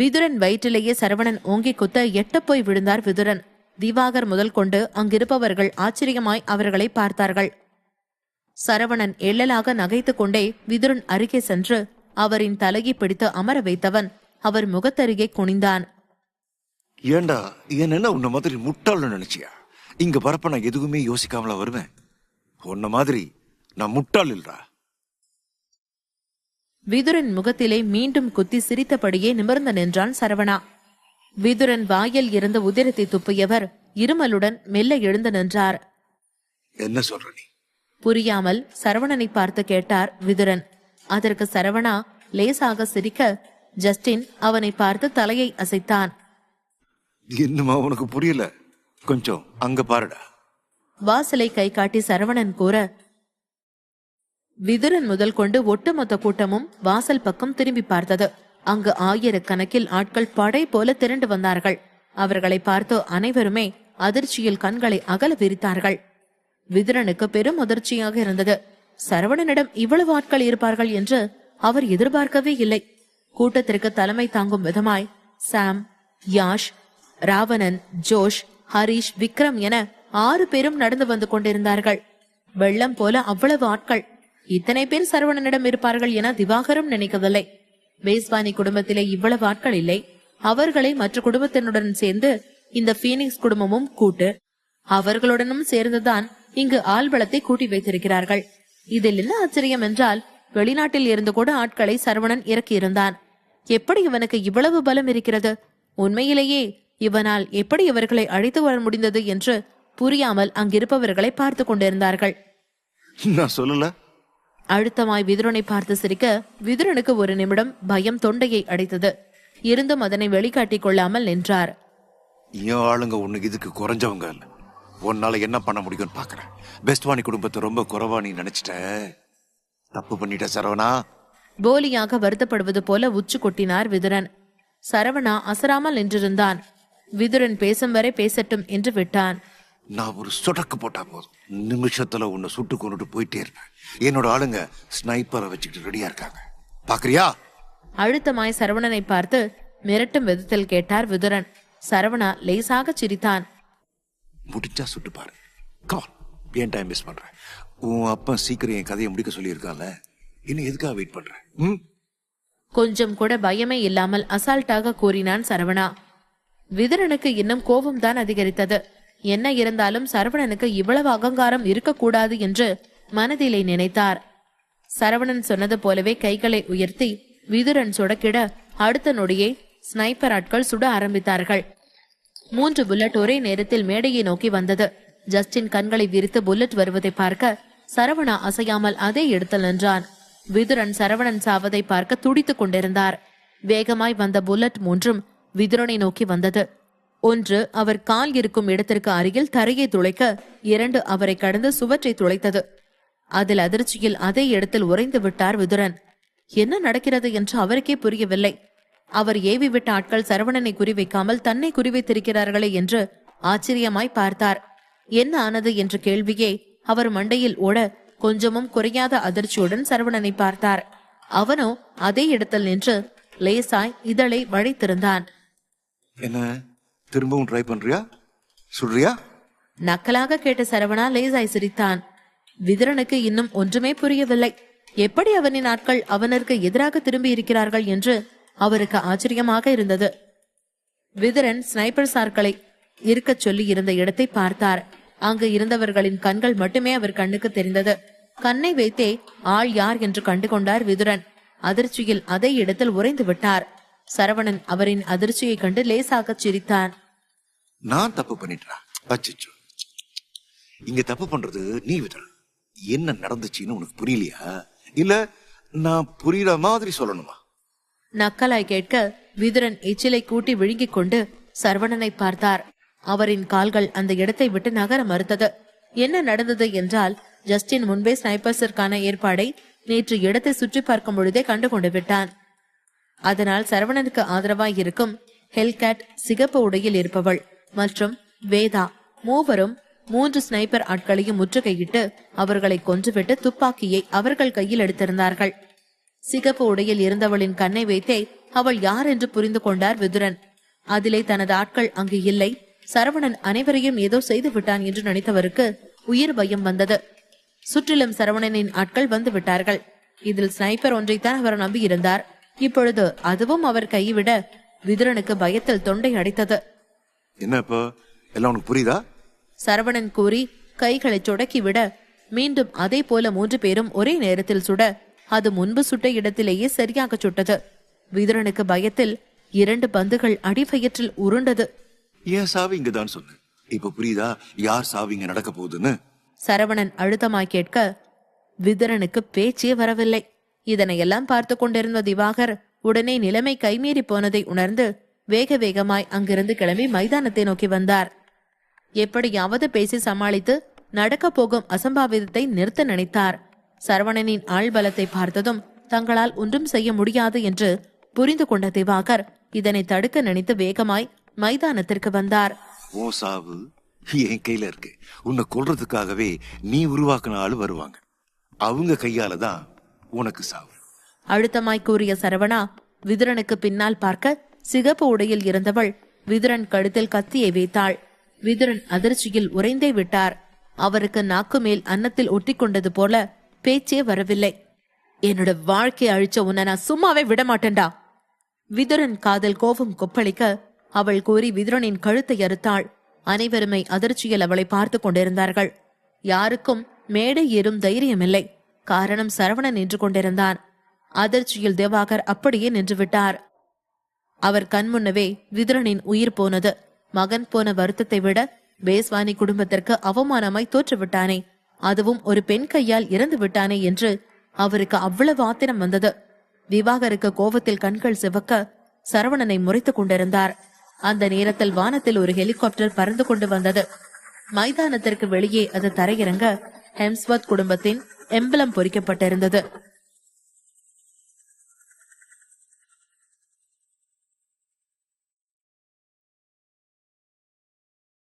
விதுரன் வயிற்றிலேயே சரவணன் ஓங்கி குத்த எட்டப்போய் விழுந்தார் விதுரன். திவாகர் முதல் கொண்டு அங்கிருப்பவர்கள் ஆச்சரியமாய் அவர்களை பார்த்தார்கள். சரவணன் எள்ளலாக நகைத்துக் கொண்டே விதுரன் அருகே சென்று அவரின் தலையை பிடித்து அமர வைத்தவன் அவர் முகத்தருகே குனிந்தான். ஏண்டா என்ன உன்ன மாதிரி முட்டாள்னு நினைச்சியா? இங்க வரப்ப நான் எதுவுமே யோசிக்காமல வருவேன். உன்ன மாதிரி நான் முட்டாள் இல்லடா. விதுரன் முகத்திலே மீண்டும் குத்தி சிரித்தபடியே நிமிர்ந்து நின்றான் சரவணா. விதுரன் வாயில் இருந்த உதிரத்தை துப்பியவர் இருமலுடன் மெல்ல எழுந்து நின்றார். என்ன சொல்ற நீ? புரியாமல் சரவணனை பார்த்து கேட்டார் விதுரன். அதற்கு சரவணா லேசாக சிரிக்க ஜஸ்டின் அவனை பார்த்து தலையை அசைத்தான். என்னமா உனக்கு புரியல? கொஞ்சம் அங்க பாருடா. வாசலை கை காட்டி சரவணன் கூற விதுரன் முதல் கொண்டு ஒட்டுமொத்த கூட்டமும் வாசல் பக்கம் திரும்பி பார்த்தது. அங்கு ஆயிரக்கணக்கில் ஆட்கள் படை போல திரண்டு வந்தார்கள். அவர்களை பார்த்து அனைவருமே அதிர்ச்சியில் கண்களை அகல விரித்தார்கள். விதுரனுக்கு பெரும் அதிர்ச்சியாக இருந்தது. சரவணனிடம் இவ்வளவு ஆட்கள் இருப்பார்கள் என்று அவர் எதிர்பார்க்கவே இல்லை. கூட்டத்திற்கு தலைமை தாங்கும் விதமாய் சாம், யாஷ், ராவணன், ஜோஷ், ஹரிஷ், விக்ரம் என 6 பேரும் நடந்து வந்து கொண்டிருந்தார்கள். வெள்ளம் போல அவ்வளவு ஆட்கள். இத்தனை பேர் சரவணனிடம் இருப்பார்கள் என திவாகரும் நினைக்கவில்லை. வேஸ்வானி குடும்பத்திலே இவ்வளவு ஆட்கள் இல்லை. அவர்களை மற்ற குடும்பத்தினுடன் சேர்ந்து இந்த பீனிக்ஸ் குடும்பமும் கூட்டு அவர்களுடனும் சேர்ந்துதான் இங்கு ஆள்பலத்தை கூட்டி வைத்திருக்கிறார்கள். இதில் என்ன ஆச்சரியம் என்றால், வெளிநாட்டில் இருந்து கூட ஆட்களை சரவணன் இறக்கியிருந்தான். எப்படி இவனுக்கு இவ்வளவு பலம் இருக்கிறது? உண்மையிலேயே இவனால் எப்படி இவர்களை அழைத்து வர முடிந்தது என்று புரியாமல் அங்கிருப்பவர்களை பார்த்து கொண்டிருந்தார்கள். நான் சொல்லல. அழுத்தமாய் விதுரனை பார்த்து சிரிக்க விதுரனுக்கு ஒரு நிமிடம் பயம் தொண்டையை அடைத்தது. இருந்தும் அதனை வெளிக்காட்டிக் கொள்ளாமல் நின்றார். என் ஆளுங்க உனக்கு இதுக்கு குறைஞ்சவங்க இல்ல. உன்னால என்ன பண்ண முடியும்னு பாக்குறேன். பெஸ்ட்வானி குடும்பத்தை ரொம்ப குறைவா நீ நினைச்சிட்ட. தப்பு பண்ணிட்ட சரவணா. போலியாக வருத்தப்படுவது போல உச்சு கொட்டினார் விதுரன். சரவணா அசராமல் நின்றிருந்தான். விதுரன் பேசும் வரை பேசட்டும் என்று விட்டான். நான் ஒரு சொடக்கு போட்டா போதும், நிமிஷத்துல உன்னை சுட்டு கொண்டுட்டு போயிட்டே இருப்பேன். என்னோட ஆளுங்க ஸ்னைப்பரை வச்சுக்கிட்டு ரெடியா இருக்காங்க. பாக்குறியா? அழுத்தமாய் சரவணனை பார்த்து மிரட்டும் விதத்தில் கேட்டார் விதுரன். சரவணா லேசாக சிரித்தான். முடிச்சா சுட்டு பாரு. கான், ஏன் டைம் வேஸ்ட் பண்ற? உன் அப்பா சீக்கிரம் என் கதையை முடிக்க சொல்லி இருக்கான்ல, இன்னும் எதுக்காக வெயிட் பண்ற? கொஞ்சம் கூட பயமே இல்லாமல் அசால்ட்டாக கூறினான் சரவணா. விதுரனுக்கு இன்னும் கோபம்தான் அதிகரித்தது. என்ன இருந்தாலும் சரவணனுக்கு இவ்வளவு அகங்காரம் இருக்கக்கூடாது என்று மனதிலே நினைத்தார். சரவணன் சொன்னது போலவே கைகளை உயர்த்தி விதுரன் சுடக்கிட அடுத்த நொடியே ஸ்னைப்பர் ஆட்கள் சுட ஆரம்பித்தார்கள். 3 புல்லட் ஒரே நேரத்தில் மேடையை நோக்கி வந்தது. ஜஸ்டின் கண்களை விரித்து புல்லட் வருவதை பார்க்க சரவணா அசையாமல் அதே இடத்தில் நின்றான். விதுரன் சரவணன் சாவதை பார்க்க துடித்துக் கொண்டிருந்தார். வேகமாய் வந்த புல்லட் 3ம் விதுரனை நோக்கி வந்தது. 1 அவர் கால் இருக்கும் இடத்திற்கு அருகில் தரையை துளைக்க, 2 அவரை கடந்து சுவற்றை துளைத்தது. அதில் அதிர்ச்சியில் அதே இடத்தில் உறைந்து விட்டார் விதுரன். என்ன நடக்கிறது என்று அவருக்கே புரியவில்லை. அவர் ஏவி விட்ட ஆட்கள் சரவணனை குறிவைக்காமல் தன்னை குறிவைத்திருக்கிறார்களே என்று ஆச்சரியமாய் பார்த்தார். என்ன ஆனது என்ற கேள்வியே அவர் மண்டையில் ஓட கொஞ்சமும் குறையாத அதிர்ச்சியுடன் சரவணனை பார்த்தார். அவனோ அதே இடத்தில் நின்று லேசாய் இதழை வளைத்திருந்தான். என்ன திரும்பவும் ட்ரை பண்றியா? சொல்றியா? நக்கலாக கேட்ட சரவணா லேசாய் சிரித்தான். விதுரனுக்கு இன்னும் ஒன்றுமே புரியவில்லை. எப்படி அவனின் ஆட்கள் அவனுக்கு எதிராக திரும்பி இருக்கிறார்கள் என்று அவருக்கு ஆச்சரியமாக இருந்தது. விதுரன் ஸ்னைப்பர் சார்களை இருக்கச் சொல்லி இருந்த இடத்தை பார்த்தார். அங்கு இருந்தவர்களின் கண்கள் மட்டுமே அவர் கண்ணுக்கு தெரிந்தது. கண்ணை வைத்தே ஆள் யார் என்று கண்டு கொண்டார் விதுரன். அதிர்ச்சியில் அதே இடத்தில் உறைந்து விட்டார். சரவணன் அவரின் அதிர்ச்சியை கண்டு லேசாக சிரித்தான். நான் தப்பு பண்ணிட்டா? அச்சோ, இங்க தப்பு பண்றது நீ விதுரன். என்ன நடந்துச்சுன்னு உனக்கு புரியலையா? இல்ல நான் புரியுற மாதிரி சொல்லணுமா? நக்கலாய் கேட்க விதுரன் எச்சிலை கூட்டி விழுங்கிக் கொண்டு சரவணனை பார்த்தார். அவரின் கால்கள் அந்த இடத்தை விட்டு நகர மறுத்தது. என்ன நடந்தது என்றால், ஜஸ்டின் முன்பே ஸ்னைப்பர்ஸிற்கான ஏற்பாடை நேற்று இடத்தை சுற்றி பார்க்கும் பொழுதே கண்டுகொண்டு விட்டான். அதனால் சரவணனுக்கு ஆதரவாய் இருக்கும் ஹெல்கேட், சிகப்பு உடையில் இருப்பவள் மற்றும் வேதா மூவரும் 3 ஸ்னைப்பர் ஆட்களையும் முற்றுகையிட்டு அவர்களை கொன்றுவிட்டு துப்பாக்கியை அவர்கள் கையில் எடுத்திருந்தார்கள். சிகப்பு உடையில் இருந்தவளின் கண்ணை வைத்தே அவள் யார் என்று புரிந்து கொண்டார் விதுரன். அதிலே தனது ஆட்கள் அங்கு இல்லை. சரவணன் அனைவரையும் ஏதோ செய்து விட்டான் என்று நினைத்தவருக்கு உயிர் பயம் வந்தது. சுற்றிலும் சரவணனின் ஆட்கள் வந்து விட்டார்கள். இதில் ஸ்னைப்பர் ஒன்றைத்தான் அவர் நம்பியிருந்தார். இப்பொழுது அதுவும் அவர் கைவிட விதுரனுக்கு பயத்தில் தொண்டை அடைத்தது. என்ன இப்போ எல்லாம் உனக்கு புரியுதா? சரவணன் கூறி கைகளை சொடக்கிவிட மீண்டும் அதே போல 3 பேரும் ஒரே நேரத்தில் சுட, அது முன்பு சுட்ட இடத்திலேயே சரியாக சுட்டது. விதுரனுக்கு பயத்தில் 2 பந்துகள் அடிவயிற்றில் உருண்டது. ஏன் சாவி இங்கதான் சொன்ன? இப்ப புரியுதா யார் சாவி இங்க நடக்க போகுதுன்னு? சரவணன் அழுத்தமாய் கேட்க விதுரனுக்கு பேச்சே வரவில்லை. இதனையெல்லாம் பார்த்து கொண்டிருந்த திவாகர் உடனே நிலைமை கைமீறி போனதை உணர்ந்து வேக வேகமாய் அங்கிருந்து கிளம்பி மைதானத்தை நோக்கி வந்தார். எப்படியாவது பேசி சமாளித்து நடக்க போகும் அசம்பாவிதத்தை நிறுத்த நினைத்தார். சரவணனின் ஆள்பலத்தை பார்த்ததும் தங்களால் ஒன்றும் செய்ய முடியாது என்று புரிந்து கொண்ட திவாகர் இதனை தடுக்க நினைத்து வேகமாய் மைதானத்திற்கு வந்தார். ஓ சாவு என் கையில இருக்கு. உன்னை கொல்றதுக்காகவே நீ உருவாக்குன ஆளு வருவாங்க. அவங்க கையால தான் உனக்கு சாவு. அழுத்தமாய் கூறிய சரவணா விதுரனுக்கு பின்னால் பார்க்க சிகப்பு உடையில் இருந்தவள் விதுரன் கழுத்தில் கத்தியை வைத்தாள். விதுரன் அதிர்ச்சியில் உறைந்தே விட்டார். அவருக்கு நாக்கு மேல் அன்னத்தில் ஒட்டி கொண்டது போல பேச்சே வரவில்லை. என்னோட வாழ்க்கையை அழிச்ச உன்னை நான் சும்மாவே விடமாட்டேன்டா. விதுரன் காதல் கோபம் கொப்பளிக்க அவள் கூறி விதுரனின் கழுத்தை அறுத்தாள். அனைவருமே அதிர்ச்சியில் அவளை பார்த்து கொண்டிருந்தார்கள். யாருக்கும் மேடை ஏறும் தைரியமில்லை. காரணம் சரவணன் நின்று கொண்டிருந்தான். அதிர்ச்சியில் திவாகர் அப்படியே நின்று விட்டார். அவர் கண்முன்னவே விதுரனின் உயிர் போனது. மகன் போன வருத்தத்தை விட பேஸ்வானி குடும்பத்திற்கு அவமானமாய் தோற்றுவிட்டானே, அதுவும் ஒரு பெண் கையால் இறந்து விட்டானே என்று அவருக்கு அவ்வளவு ஆத்திரம் வந்தது. திவாகருக்கு கோபத்தில் கண்கள் சிவக்க சரவணனை முறைத்துக் கொண்டிருந்தார். அந்த நேரத்தில் வானத்தில் ஒரு ஹெலிகாப்டர் பறந்து கொண்டு வந்தது. மைதானத்திற்கு வெளியே அது தரையிறங்க ஹெம்ஸ்வர்த் குடும்பத்தின் எம்பலம் பொறிக்கப்பட்டிருந்தது.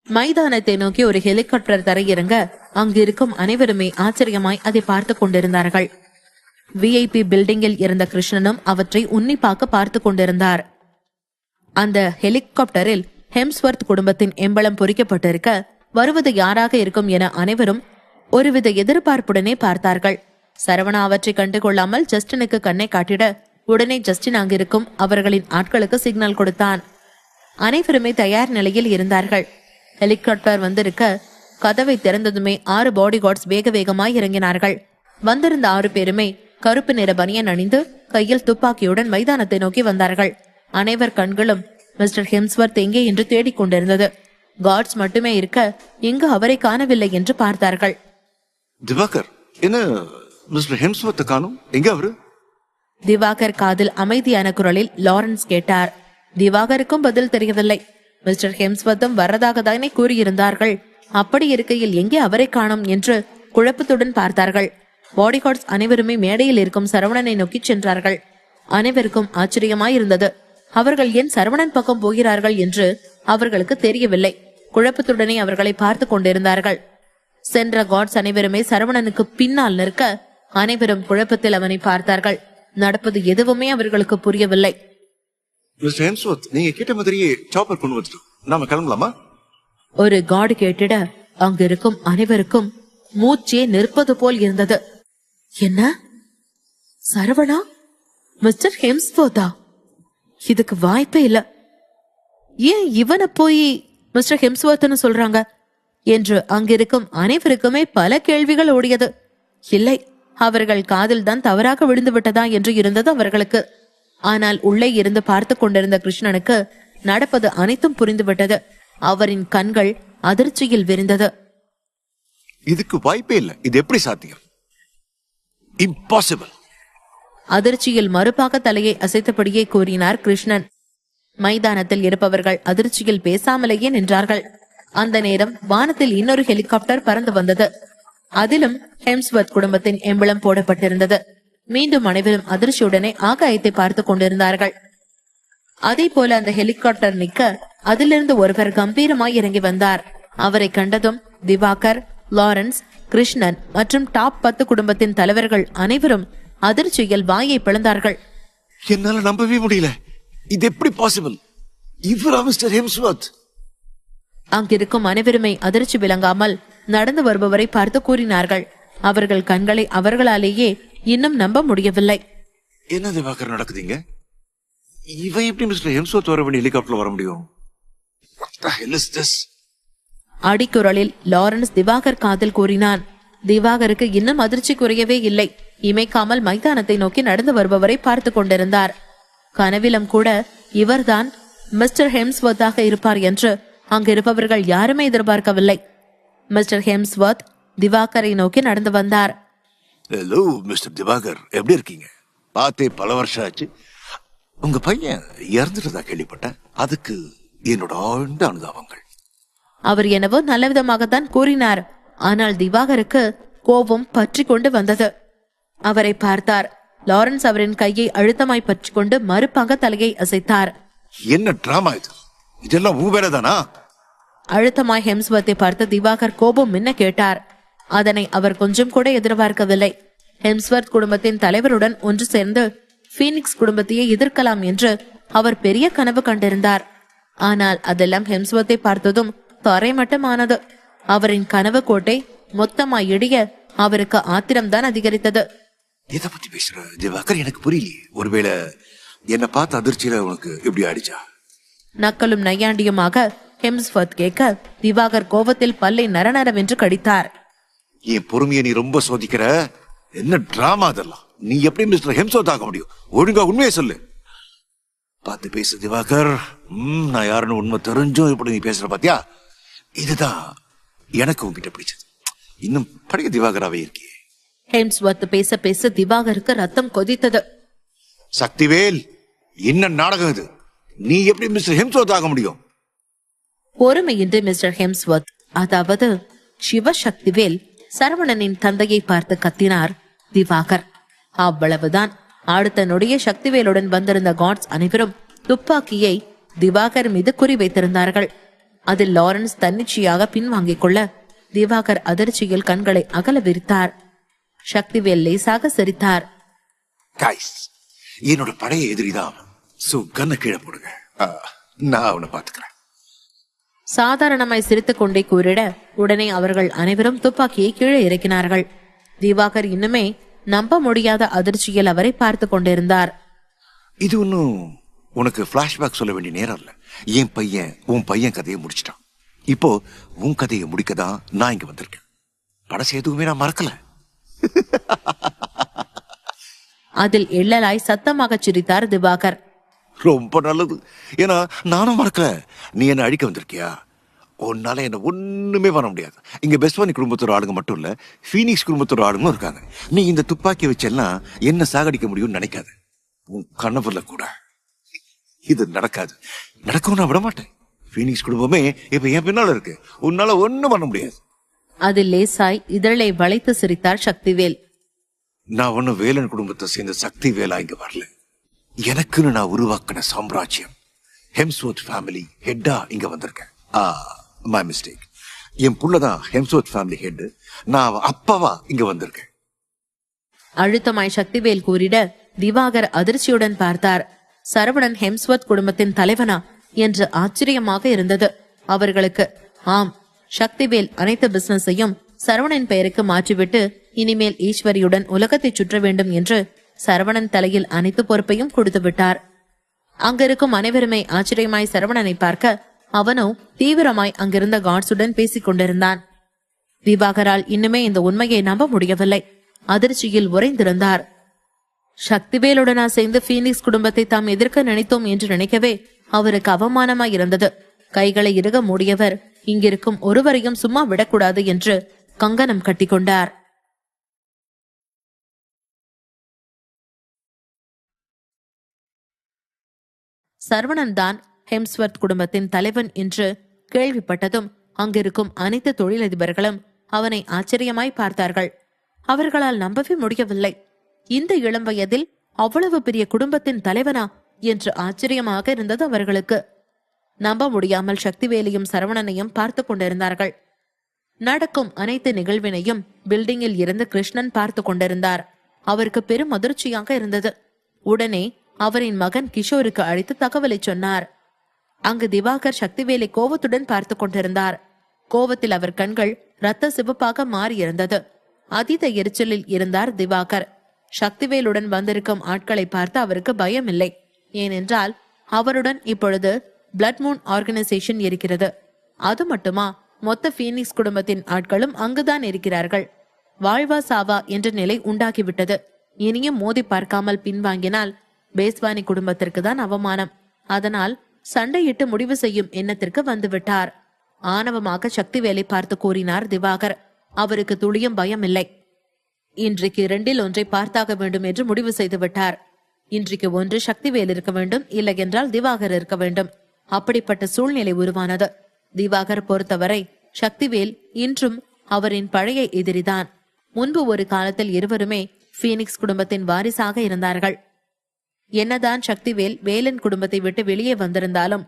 மைதானத்தை நோக்கி ஒரு ஹெலிகாப்டர் தரையிறங்க அங்கிருக்கும் அனைவருமே ஆச்சரியமாய் அதை பார்த்து கொண்டிருந்தார்கள். VIP பில்டிங்கில் இருந்த கிருஷ்ணனும் அவற்றை உன்னிப்பாக பார்த்து கொண்டிருந்தார். அந்த ஹெலிகாப்டரில் ஹெம்ஸ்வர்த் குடும்பத்தின் எம்பளம் பொறிக்கப்பட்டிருக்க வருவது யாராக இருக்கும் என அனைவரும் ஒருவித எதிர்பார்ப்புடனே பார்த்தார்கள். சரவணா அவற்றை கண்டுகொள்ளாமல் ஜஸ்டினுக்கு கண்ணை காட்டிட உடனே ஜஸ்டின் அங்கிருக்கும் அவர்களின் ஆட்களுக்கு சிக்னல் கொடுத்தான். அனைவருமே தயார் நிலையில் இருந்தார்கள். ஹெலிகாப்டர் வந்திருக்க கதவை திறந்ததுமே 6 பாடி கார்ட்ஸ் வேக வேகமாய் இறங்கினார்கள். வந்திருந்த 6 பேருமே கருப்பு நிற பனியன் அணிந்து கையில் துப்பாக்கியுடன் மைதானத்தை நோக்கி வந்தார்கள். அனைவர் கண்களும் மிஸ்டர் ஹெம்ஸ்வர்த் எங்கே என்று தேடிக்கொண்டிருந்தது. கார்ட்ஸ் மட்டுமே இருக்க இங்கு அவரை காணவில்லை என்று பார்த்தார்கள். திவாகர், என்ன மிஸ்டர் ஹெம்ஸ்வர்த் காணோம்? எங்க அவரு? திவாகர் காதில் அமைதியான குரலில் லாரன்ஸ் கேட்டார். திவாகருக்கும் பதில் தெரியவில்லை. மிஸ்டர் ஹெம்ஸ்வர்த்தும் வரதாக தானே கூறியிருந்தார்கள். அப்படி இருக்கையில் எங்கே அவரை காணோம் என்று குழப்பத்துடன் பார்த்தார்கள். பாடிகார்ட்ஸ் அனைவருமே மேடையில் இருக்கும் சரவணனை நோக்கி சென்றார்கள். அனைவருக்கும் ஆச்சரியமாயிருந்தது. அவர்கள் ஏன் சரவணன் பக்கம் போகிறார்கள் என்று அவர்களுக்கு தெரியவில்லை. குழப்பத்துடனே அவர்களை பார்த்து கொண்டிருந்தார்கள். சென்ற கார்ட்ஸ் அனைவருமே சரவணனுக்கு பின்னால் நிற்க அனைவரும் குழப்பத்தில் அவனை பார்த்தார்கள். நடப்பது எதுவுமே அவர்களுக்கு புரியவில்லை. மிஸ்டர் ஹெம்ஸ்வர்த், நீங்க கேட்ட மாதிரியே சாப்பர் கொண்டு வந்துட்டோம். நாம கிளம்பலாமா? ஒரு கார்டு கேட்டிட அங்கிருக்கும் அனைவருக்கும் மூச்சே நிற்பது போல் இருந்தது. என்ன, சரவணா? மிஸ்டர் ஹெம்ஸ்வர்த்தா? இதுக்கு வாய்ப்பே இல்ல. ஏன் இவனை போய் மிஸ்டர் ஹெம்ஸ்வர்த்னு சொல்றாங்க என்று அங்கிருக்கும் அனைவருக்குமே பல கேள்விகள் ஓடியது. இல்லை, அவர்கள் காதில் தான் தவறாக விழுந்து விட்டதா என்று இருந்தது அவர்களுக்கு. ஆனால் உள்ளே இருந்து பார்த்து கொண்டிருந்த கிருஷ்ணனுக்கு நடப்பது அனைத்தும் புரிந்துவிட்டது. அவரின் கண்கள் அதிர்ச்சியில் விரிந்தது. இதுக்கு வாய்ப்பே இல்லை. இது எப்படி சாத்தியம்? இம்பாசிபிள். அதிர்ச்சியில் மறுபாக தலையை அசைத்தபடியே கூறினார் கிருஷ்ணன். மைதானத்தில் இருப்பவர்கள் அதிர்ச்சியில் பேசாமலேயே நின்றார்கள். அந்த நேரம் வானத்தில் இன்னொரு ஹெலிகாப்டர் பறந்து வந்தது. அதிலும் ஹெம்ஸ்வர்த் குடும்பத்தின் எம்பளம் போடப்பட்டிருந்தது. மீண்டும் அனைவரும் அதிர்ச்சியுடனே ஆகாயத்தை பார்த்து கொண்டிருந்தார்கள். அதே போல அந்த ஹெலிகாப்டர் நிற்க அதிலிருந்து ஒருவர் கம்பீரமாய் இறங்கி வந்தார். அவரை கண்டதும் திவாகர், லாரன்ஸ், கிருஷ்ணன் மற்றும் டாப் 10 குடும்பத்தின் தலைவர்கள் அனைவரும் அதிர்ச்சியில் வாயை பிளந்தார்கள். என்னால நம்பவே முடியல. இது எப்படி பாசிபிள்? இவரா மிஸ்டர் ஹெம்ஸ்வர்த்? அங்கிருக்கும் அனைவருமே அதிர்ச்சி விளங்காமல் நடந்து வருபவரை பார்த்து கூறினார்கள். அவர்கள் கண்களை அவர்களாலேயே இன்னும் நம்ப முடியவில்லை. என்ன திவாகர் நடக்குதுங்க? இவன் எப்படி மிஸ்டர் ஹெம்ஸ்வர்த் வர வேண்டிய ஹெலிகாப்டர்ல வர முடியும்? அடிக்குரலில் லாரன்ஸ் திவாகர் காதில் கூறினான். திவாகருக்கு இன்னும் அதிர்ச்சி குறையவே இல்லை. இமைக்காமல் மைதானத்தை நோக்கி நடந்து வருபவரை பார்த்து கொண்டிருந்தார். கனவிலும் கூட இவர்தான் மிஸ்டர் ஹெம்ஸ்வர்த்தாக இருப்பார் என்று அங்கிருப்பவர்கள் யாருமே எதிர்பார்க்கவில்லை. மிஸ்டர் ஹெம்ஸ்வர்த் திவாகரை நோக்கி நடந்து வந்தார். ஹலோ மிஸ்டர் திவாகர், எப்படி இருக்கீங்க? பார்த்தே பல வருஷம் ஆச்சு. உங்க பையன் இறந்துட்டதா கேள்விப்பட்டேன். அதுக்கு என்னோட ஆழ்ந்த அனுதாபங்கள். அவர் என்னவோ நல்ல விதமாகத்தான் கூறினார். ஆனால் திவாகருக்கு கோபம் பற்றி கொண்டு வந்தது. அவரை பார்த்தார். லாரன்ஸ் அவரின் கையை அழுத்தமாய் பற்றி கொண்டு மறுப்பாக தலையை அசைத்தார். என்ன டிராமா இது? இதெல்லாம் ஊ வேறதானா? அழுத்தமாய் ஹெம்ஸ்வர்த்தை பார்த்து திவாகர் கோபம் மின்ன கேட்டார். அதனை அவர் கொஞ்சம் கூட எதிர்பார்க்கவில்லை. ஹெம்ஸ்வர்த் குடும்பத்தின் தலைவருடன் ஒன்று சேர்ந்து பீனிக்ஸ் குடும்பத்தையே எதிர்க்கலாம் என்று அவர் பெரிய கனவு கண்டிருந்தார். ஆனால் அதெல்லாம் ஹெம்ஸ்வர்த்தை பார்த்ததும் தரைமட்டமானது. அவரின் கனவு கோட்டை மொத்தமாய் இடிய அவருக்கு ஆத்திரம்தான் அதிகரித்தது. எதை பத்தி பேசுற திவாகர்? எனக்கு புரியலையே. ஒருவேளை என்ன பார்த்த அதிர்ச்சியில உனக்கு எப்படி ஆயிடுச்சா? நக்கலும் நையாண்டியுமாக ஹெம்ஸ்வர்த் கேட்க திவாகர் கோபத்தில் பல்லை நரநரவென்று கடித்தார். என் பொறுமையை நீ ரொம்ப சோதிக்கிற. என்ன டிராமா அதெல்லாம்? நீ எப்படி மிஸ்டர் ஹெம்ஸ்வர்த் ஆக முடியும்? ஒழுங்கா உண்மையை சொல்லு. பார்த்து பேசு திவாகர். நான் யாருன்னு உண்மை தெரிஞ்சும் இப்படி நீ பேசுற பாத்தியா? இதுதான் எனக்கு உங்ககிட்ட பிடிச்சது. இன்னும் பழைய திவாகராவே இருக்கே. ஹெம்ஸ்வர்த் பேச பேச திவாகருக்கு ரத்தம் கொதித்தது. சக்திவேல், என்ன நாடகம் இது? நீ எப்படி மிஸ்டர் ஹெம்ஸ்வர்த் ஆக முடியும்? பொறுமையின்றி மிஸ்டர் ஹெம்ஸ்வர்த், அதாவது சிவசக்திவேல், சரவணனின் தந்தையை பார்த்து கத்தினார் திவாகர். அவ்வளவுதான். அடுத்த நொடிய சக்திவேலுடன் வந்திருந்த காட்ஸ் அனைவரும் துப்பாக்கியை திவாகர் மீது குறிவைத்திருந்தார்கள். அதில் லாரன்ஸ் தன்னிச்சையாக பின்வாங்கிக் கொள்ள திவாகர் அதிர்ச்சியில் கண்களை அகல விரித்தார். சக்திவேல் லேசாக சிரித்தார். என்னோட பழைய எதிரிதான். கீழே போடுங்க, நான் அவனை பாத்துக்கிறேன். சாதாரணமாய் சிரித்துக் கொண்டே கூறிட உடனே அவர்கள் அனைவரும் துப்பாக்கியை கீழே இறக்கினார்கள். திவாகர் இன்னுமே நம்ப முடியாத அதிர்ச்சியில் அவரை பார்த்து கொண்டிருந்தார். இது ஒன்னும் உனக்கு பிளாஷ்பேக் சொல்ல வேண்டிய நேரம் இல்ல. என் பையன் உன் பையன் கதையை முடிச்சிட்டான். இப்போ உன் கதையை முடிக்கதான் நான் இங்க வந்திருக்கேன். படசு எதுவுமே நான் மறக்கல. அதில் எள்ளலாய் சத்தமாக சிரித்தார் திவாகர். ரொம்ப நல்லது. ஏன்னா நானும் மறக்கல. நீ என்ன அழிக்க வந்திருக்கியா? உன்னால என்ன ஒண்ணுமே பண்ண முடியாது. இங்க பெஸ்வானி குடும்பத்தோட ஆளுங்க மட்டும் இல்ல, பீனிக்ஸ் குடும்பத்தோட ஆளுங்களும் இருக்காங்க. நீ இந்த துப்பாக்கி வச்செல்லாம் என்ன சாகடிக்க முடியும்னு நினைக்காது. உன் கனவுல கூட இது நடக்காது. நடக்கும் நான் விட மாட்டேன். பீனிக்ஸ் குடும்பமே இப்ப என் பின்னால இருக்கு. உன்னால ஒண்ணும் பண்ண முடியாது. அதில் லேசாய் இதழை வளைத்து சிரித்தார் சக்திவேல். நான் ஒன்னும் வேலன் குடும்பத்தை சேர்ந்த சக்தி வேலா இங்க வரல. எனக்குன்னு நான் உருவாக்கின சாம்ராஜ்யம் ஹெம்ஸ்வர்த் ஃபேமிலி ஹெட்டா இங்க வந்திருக்கேன். My mistake. என் புள்ளதான் ஹெம்ஸ்வர்த் ஃபேமிலி ஹெட். நான் அப்பாவா இங்க வந்திருக்கேன். அழுத்தமாய் சக்திவேல் கூறிட திவாகர் அதிர்ச்சியுடன் பார்த்தார். சரவணன் ஹெம்ஸ்வர்த் குடும்பத்தின் தலைவனா என்று ஆச்சரியமாக இருந்தது அவர்களுக்கு. ஆம், சக்திவேல் அனைத்து பிசினஸையும் சரவணன் பெயருக்கு மாற்றிவிட்டு இனிமேல் ஈஸ்வரியுடன் உலகத்தை சுற்ற வேண்டும் என்று சரவணன் தலையில் அனைத்து பொறுப்பையும் கொடுத்து விட்டார். அங்கிருக்கும் அனைவருமே ஆச்சரியமாய் சரவணனை பார்க்க அவனோ தீவிரமாய் அங்கிருந்த காட்ஸுடன் பேசிக் கொண்டிருந்தான். திவாகரால் இன்னுமே இந்த உண்மையை நம்ப முடியவில்லை. அதிர்ச்சியில் உறைந்திருந்தார். சக்திவேலுடனா சேர்ந்து பீனிக்ஸ் குடும்பத்தை தாம் எதிர்க்க நினைத்தோம் என்று நினைக்கவே அவருக்கு அவமானமாய் இருந்தது. கைகளை இறுக மூடியவர் இங்கிருக்கும் ஒருவரையும் சும்மா விடக்கூடாது என்று கங்கணம் கட்டிக்கொண்டார். சரவணன் தான் ஹெம்ஸ்வர்த் குடும்பத்தின் தலைவன் என்று கேள்விப்பட்டதும் அங்கிருக்கும் அனைத்து தொழிலதிபர்களும் அவனை ஆச்சரியமாய் பார்த்தார்கள். அவர்களால் நம்பவே முடியவில்லை. இந்த இளம் வயதில் அவ்வளவு பெரிய குடும்பத்தின் தலைவனா என்று ஆச்சரியமாக இருந்தது அவர்களுக்கு. நம்ப முடியாமல் சக்திவேலையும் சரவணனையும் பார்த்து கொண்டிருந்தார்கள். நடக்கும் அனைத்து நிகழ்வினையும் பில்டிங்கில் இருந்து கிருஷ்ணன் பார்த்து கொண்டிருந்தார். அவருக்கு பெரும் அதிர்ச்சியாக இருந்தது. உடனே அவரின் மகன் கிஷோருக்கு அழைத்து தகவலை சொன்னார். அங்கு திவாகர் சக்திவேலை கோபத்துடன் பார்த்து கொண்டிருந்தார். கோபத்தில் அவர் கண்கள் இரத்த சிவப்பாக மாறியிருந்தது. அதீத எரிச்சலில் இருந்தார் திவாகர். சக்திவேலுடன் வந்திருக்கும் ஆட்களை பார்த்து அவருக்கு பயம் இல்லை. ஏனென்றால் அவருடன் இப்பொழுது பிளட் மூன் ஆர்கனைசேஷன் இருக்கிறது. அது மட்டுமா, மொத்த பீனிக்ஸ் குடும்பத்தின் ஆட்களும் அங்குதான் இருக்கிறார்கள். வாழ்வா சாவா என்ற நிலை உண்டாகிவிட்டது. இனியும் மோதி பார்க்காமல் பின்வாங்கினால் பேஸ்வானி குடும்பத்திற்கு தான் அவமானம். அதனால் சண்டையிட்டு முடிவு செய்யும் எண்ணத்திற்கு வந்துவிட்டார். ஆணவமாக சக்திவேலை பார்த்து கூறினார் திவாகர். அவருக்கு துளியும் பயம் இல்லை. இன்றைக்கு 2இல் ஒன்றை பார்த்தாக வேண்டும் என்று முடிவு செய்து விட்டார். இன்றைக்கு ஒன்று சக்திவேல் இருக்க வேண்டும், இல்லை என்றால் திவாகர் இருக்க வேண்டும். அப்படிப்பட்ட சூழ்நிலை உருவானது. திவாகர் பொறுத்தவரை சக்திவேல் இன்றும் அவரின் பழைய எதிரிதான். முன்பு ஒரு காலத்தில் இருவருமே பீனிக்ஸ் குடும்பத்தின் வாரிசாக இருந்தார்கள். என்னதான் சக்திவேல் வேலன் குடும்பத்தை விட்டு வெளியே வந்திருந்தாலும்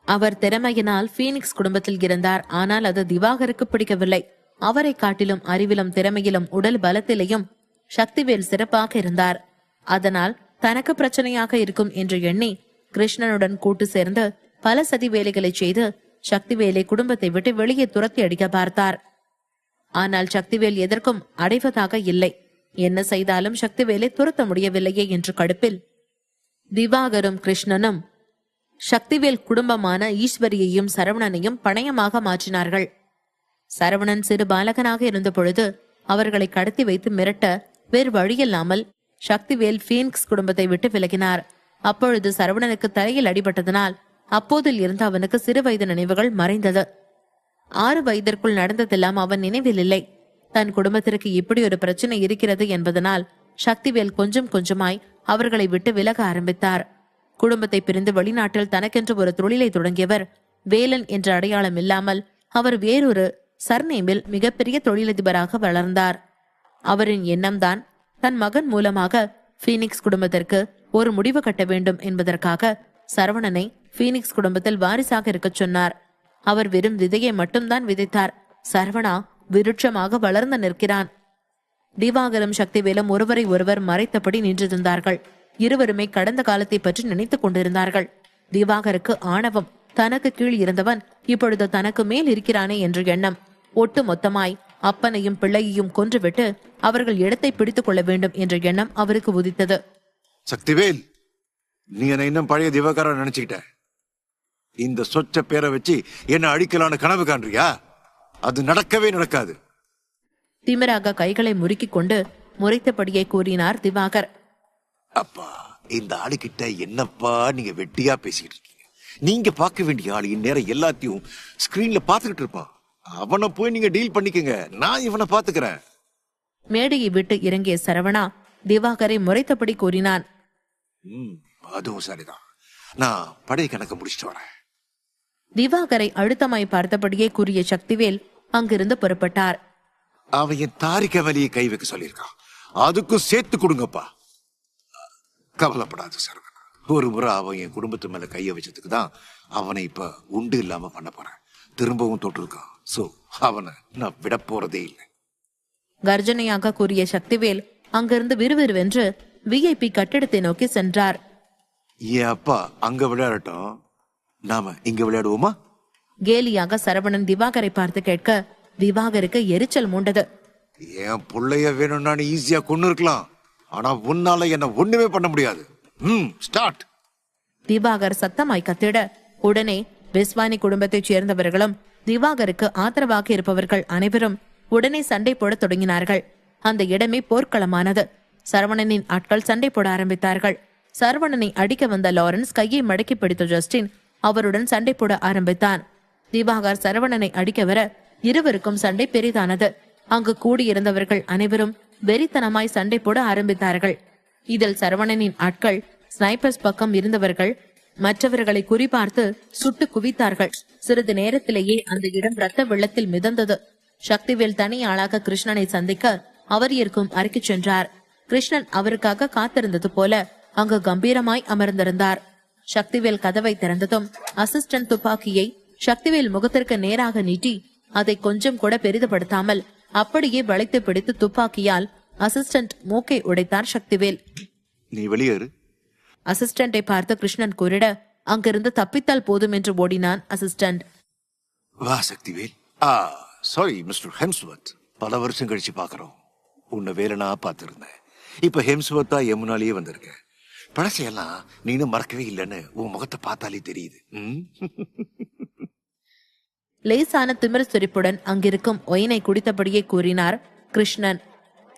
அவர் திறமையினால் பீனிக்ஸ் குடும்பத்தில் இருந்தார். ஆனால் அது திவாகருக்கு பிடிக்கவில்லை. அவரை காட்டிலும் அறிவிலும் திறமையிலும் உடல் பலத்திலையும் சக்திவேல் சிறப்பாக இருந்தார். அதனால் தனக்கு பிரச்சனையாக இருக்கும் என்று எண்ணி கிருஷ்ணனுடன் கூட்டு சேர்ந்து பல சதி வேலைகளை செய்து சக்திவேலை குடும்பத்தை விட்டு வெளியே துரத்தி அடிக்க பார்த்தார். ஆனால் சக்திவேல் எதற்கும் அடைவதாக இல்லை. என்ன செய்தாலும் சக்திவேலை துரத்த முடியவில்லையே என்று கடுப்பில் திவாகரும் கிருஷ்ணனும் சக்திவேல் குடும்பமான ஈஸ்வரியையும் சரவணனையும் பணயமாக மாற்றினார்கள். சரவணன் சிறு பாலகனாக இருந்த பொழுது அவர்களை கடத்தி வைத்து மிரட்ட வேறு வழியில்லாமல் சக்திவேல் பீனிக்ஸ் குடும்பத்தை விட்டு விலகினார். அப்பொழுது சரவணனுக்கு தலையில் அடிபட்டதனால் அப்போதில் இருந்து அவனுக்கு சிறு வயது நினைவுகள் மறைந்தது. 6 வயதிற்குள் நடந்ததெல்லாம் அவன் நினைவில் இல்லை. தன் குடும்பத்திற்கு இப்படி ஒரு பிரச்சனை இருக்கிறது என்பதனால் சக்திவேல் கொஞ்சம் கொஞ்சமாய் அவர்களை விட்டு விலக ஆரம்பித்தார். குடும்பத்தை பிரிந்து வெளிநாட்டில் தனக்கென்று ஒரு தொழிலை தொடங்கியவர். வேலன் என்ற அடையாளம் இல்லாமல் அவர் வேறொரு சர்நேமில் மிகப்பெரிய தொழிலதிபராக வளர்ந்தார். அவரின் எண்ணம்தான் தன் மகன் மூலமாக பீனிக்ஸ் குடும்பத்திற்கு ஒரு முடிவு கட்ட வேண்டும் என்பதற்காக சரவணனை பீனிக்ஸ் குடும்பத்தில் வாரிசாக இருக்க சொன்னார். அவர் வெறும் விதையை மட்டும்தான் விதைத்தார். சரவணா விருட்சமாக வளர்ந்து நிற்கிறான். திவாகரும் சக்திவேலும் ஒருவரை ஒருவர் மறைத்தபடி நின்றிருந்தார்கள். இருவருமே கடந்த காலத்தை பற்றி நினைத்துக் கொண்டிருந்தார்கள். திவாகருக்கு ஆணவம். தனக்கு கீழ் இருந்தவன் இப்பொழுது தனக்கு மேல் இருக்கிறானே என்ற எண்ணம். ஒட்டு மொத்தமாய் அப்பனையும் பிள்ளையையும் கொன்றுவிட்டு அவர்கள் இடத்தை பிடித்துக் கொள்ள வேண்டும் என்ற எண்ணம் அவருக்கு உதித்தது. சக்திவேல், நீ என்ன இன்னும் பழைய திவாகரா நினைச்சுக்கிட்ட? இந்த சொச்ச பேரை வச்சு என்ன அழிக்கலான்னு கனவு காண்றியா? அது நடக்கவே நடக்காது. திமிராக கைகளை முறுக்கிக் கொண்டு முறைத்தபடியே கூறினார் திவாகர். அப்பா, இந்த ஆளுகிட்ட என்னப்பா நீங்க வெட்டியா பேசிக்கிட்டு இருக்கீங்க? நீங்க பார்க்க வேண்டிய ஆளு இந்நேரம் எல்லாத்தையும் ஸ்கிரீன்ல பாத்துக்கிட்டு இருப்பான். அவனை போய் நீங்க டீல் பண்ணிக்கங்க, நான் இவனை பாத்துக்கிறேன். மேடையை விட்டு இறங்கிய சரவணா திவாகரை முறைத்தபடி கூறினான். அதுவும் சரிதான், நான் படை கணக்கு முடிச்சுட்டு வரேன். திவாகரை அழுத்தமாய் பார்த்தபடியே கூறிய சக்திவேல் அங்கிருந்து புறப்பட்டார். அவன் என் தாரிக்க வலியை கை வைக்க சொல்லியிருக்கான், அதுக்கும் சேர்த்து கொடுங்கப்பா. கவலைப்படாது சரவணா, ஒரு முறை அவன் என் குடும்பத்து மேல கைய வச்சதுக்கு தான் அவனை இப்ப உண்டு இல்லாம பண்ண போறேன். திரும்பவும் தொட்டிருக்கான். சோ அவனை நான் விட போறதே இல்லை. கர்ஜனையாக கூறிய சக்திவேல் அங்கிருந்து விறுவிறுவென்று விஐபி கட்டிடத்தை நோக்கி சென்றார். என் அப்பா அங்க விளையாடட்டும், நாம இங்க விளையாடுவோமா? கேலியாக சரவணன் திவாகரை பார்த்து கேட்க திவாகருக்கு எரிச்சல் மூண்டது. என் புள்ளைய வேணும்னா நீ ஈஸியா கொண்டு இருக்கலாம், ஆனா உன்னால என்ன ஒண்ணுமே பண்ண முடியாது. ஸ்டார்ட். திவாகர் சத்தமாய் கத்திட உடனே விஸ்வானி குடும்பத்தைச் சேர்ந்தவர்களும் திவாகருக்கு ஆதரவாக இருப்பவர்கள் அனைவரும் உடனே சண்டை போட தொடங்கினார்கள். அந்த இடமே போர்க்களமானது. சரவணனின் ஆட்கள் சண்டை போட ஆரம்பித்தார்கள். சரவணனை அடிக்க வந்த லாரன்ஸ் கையை மடக்கி பிடித்த ஜஸ்டின் அவருடன் சண்டை போட ஆரம்பித்தான். திவாகர் சரவணனை அடிக்க வர இருவருக்கும் சண்டை பெரிதானது. அங்கு கூடியிருந்தவர்கள் அனைவரும் வெறித்தனமாய் சண்டை போட ஆரம்பித்தார்கள். இதில் சரவணனின் ஆட்கள் ஸ்னைப்பர்ஸ் பக்கம் இருந்தவர்கள் மற்றவர்களை குறிபார்த்து சுட்டு குவித்தார்கள். சிறிது நேரத்திலேயே அந்த இடம் ரத்த வெள்ளத்தில் மிதந்தது. சக்திவேல் தனி ஆளாக கிருஷ்ணனை சந்திக்க அவர் இருக்கும் அறைக்கு சென்றார். கிருஷ்ணன் அவருக்காக காத்திருந்தது போல அங்கு கம்பீரமாய் அமர்ந்திருந்தார். சக்திவேல் கதவை திறந்ததும் அசிஸ்டன்ட் துப்பாக்கியை சக்திவேல் முகத்திற்கு நேராக நீட்டி அதை கொஞ்சம் கூட பெரிதுபடுத்தாமல் அப்படியே வளைத்து பிடித்து துப்பாக்கியால் அசிஸ்டன்ட் மூக்கை உடைத்தார் சக்திவேல். நீ வெளியேறு. அசிஸ்டண்டை பார்த்து கிருஷ்ணன் கூறிட அங்கிருந்து தப்பித்தால் போதும் என்று ஓடினான் அசிஸ்டன்ட். வா சக்திவேல். சாரி மிஸ்டர் ஹெம்ஸ்வர்த், பல வருஷம் கழிச்சு பாக்குறோம். உன்னை வேலனா பார்த்திருந்தேன், இப்ப ஹெம்ஸ்வர்த்தா எமுனாலேயே வந்திருக்க. பழசையெல்லாம் நீனும் மறக்கவே இல்லைன்னு உன் முகத்தை பார்த்தாலே தெரியுது. லேசான திமிர் சிரிப்புடன் அங்கிருக்கும் ஒயினை குடித்தபடியே கூறினார் கிருஷ்ணன்.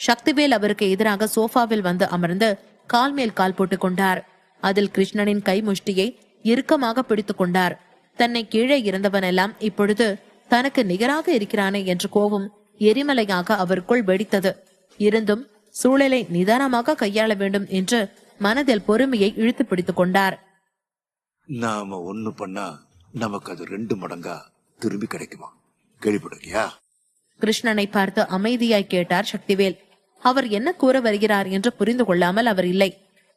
சக்திவேல் அவருக்கு எதிராக சோஃபாவில் வந்து அமர்ந்து கால் மேல் கால் போட்டுக் கொண்டார். அதில் கிருஷ்ணனின் கை முஷ்டியை இறுக்கமாக பிடித்துக் கொண்டார். தன்னை கீழே இருந்தவனெல்லாம் இப்பொழுது தனக்கு நிகராக இருக்கிறானே என்ற கோபம் எரிமலையாக அவருக்குள் வெடித்தது. இருந்தும் சூழலை நிதானமாக கையாள வேண்டும் என்று மனதில் பொறுமையை இழுத்து பிடித்துக் கொண்டார். நாம ஒண்ணு பண்ணா நமக்கு அது 2 மடங்கா திரும்பி கிடைக்குமா? கேள்விப்படுறியா? கிருஷ்ணனை பார்த்து அமைதியாய் கேட்டார் சக்திவேல். அவர் என்ன கூற வருகிறார் என்று புரிந்து கொள்ளாமல் அவர் இல்லை.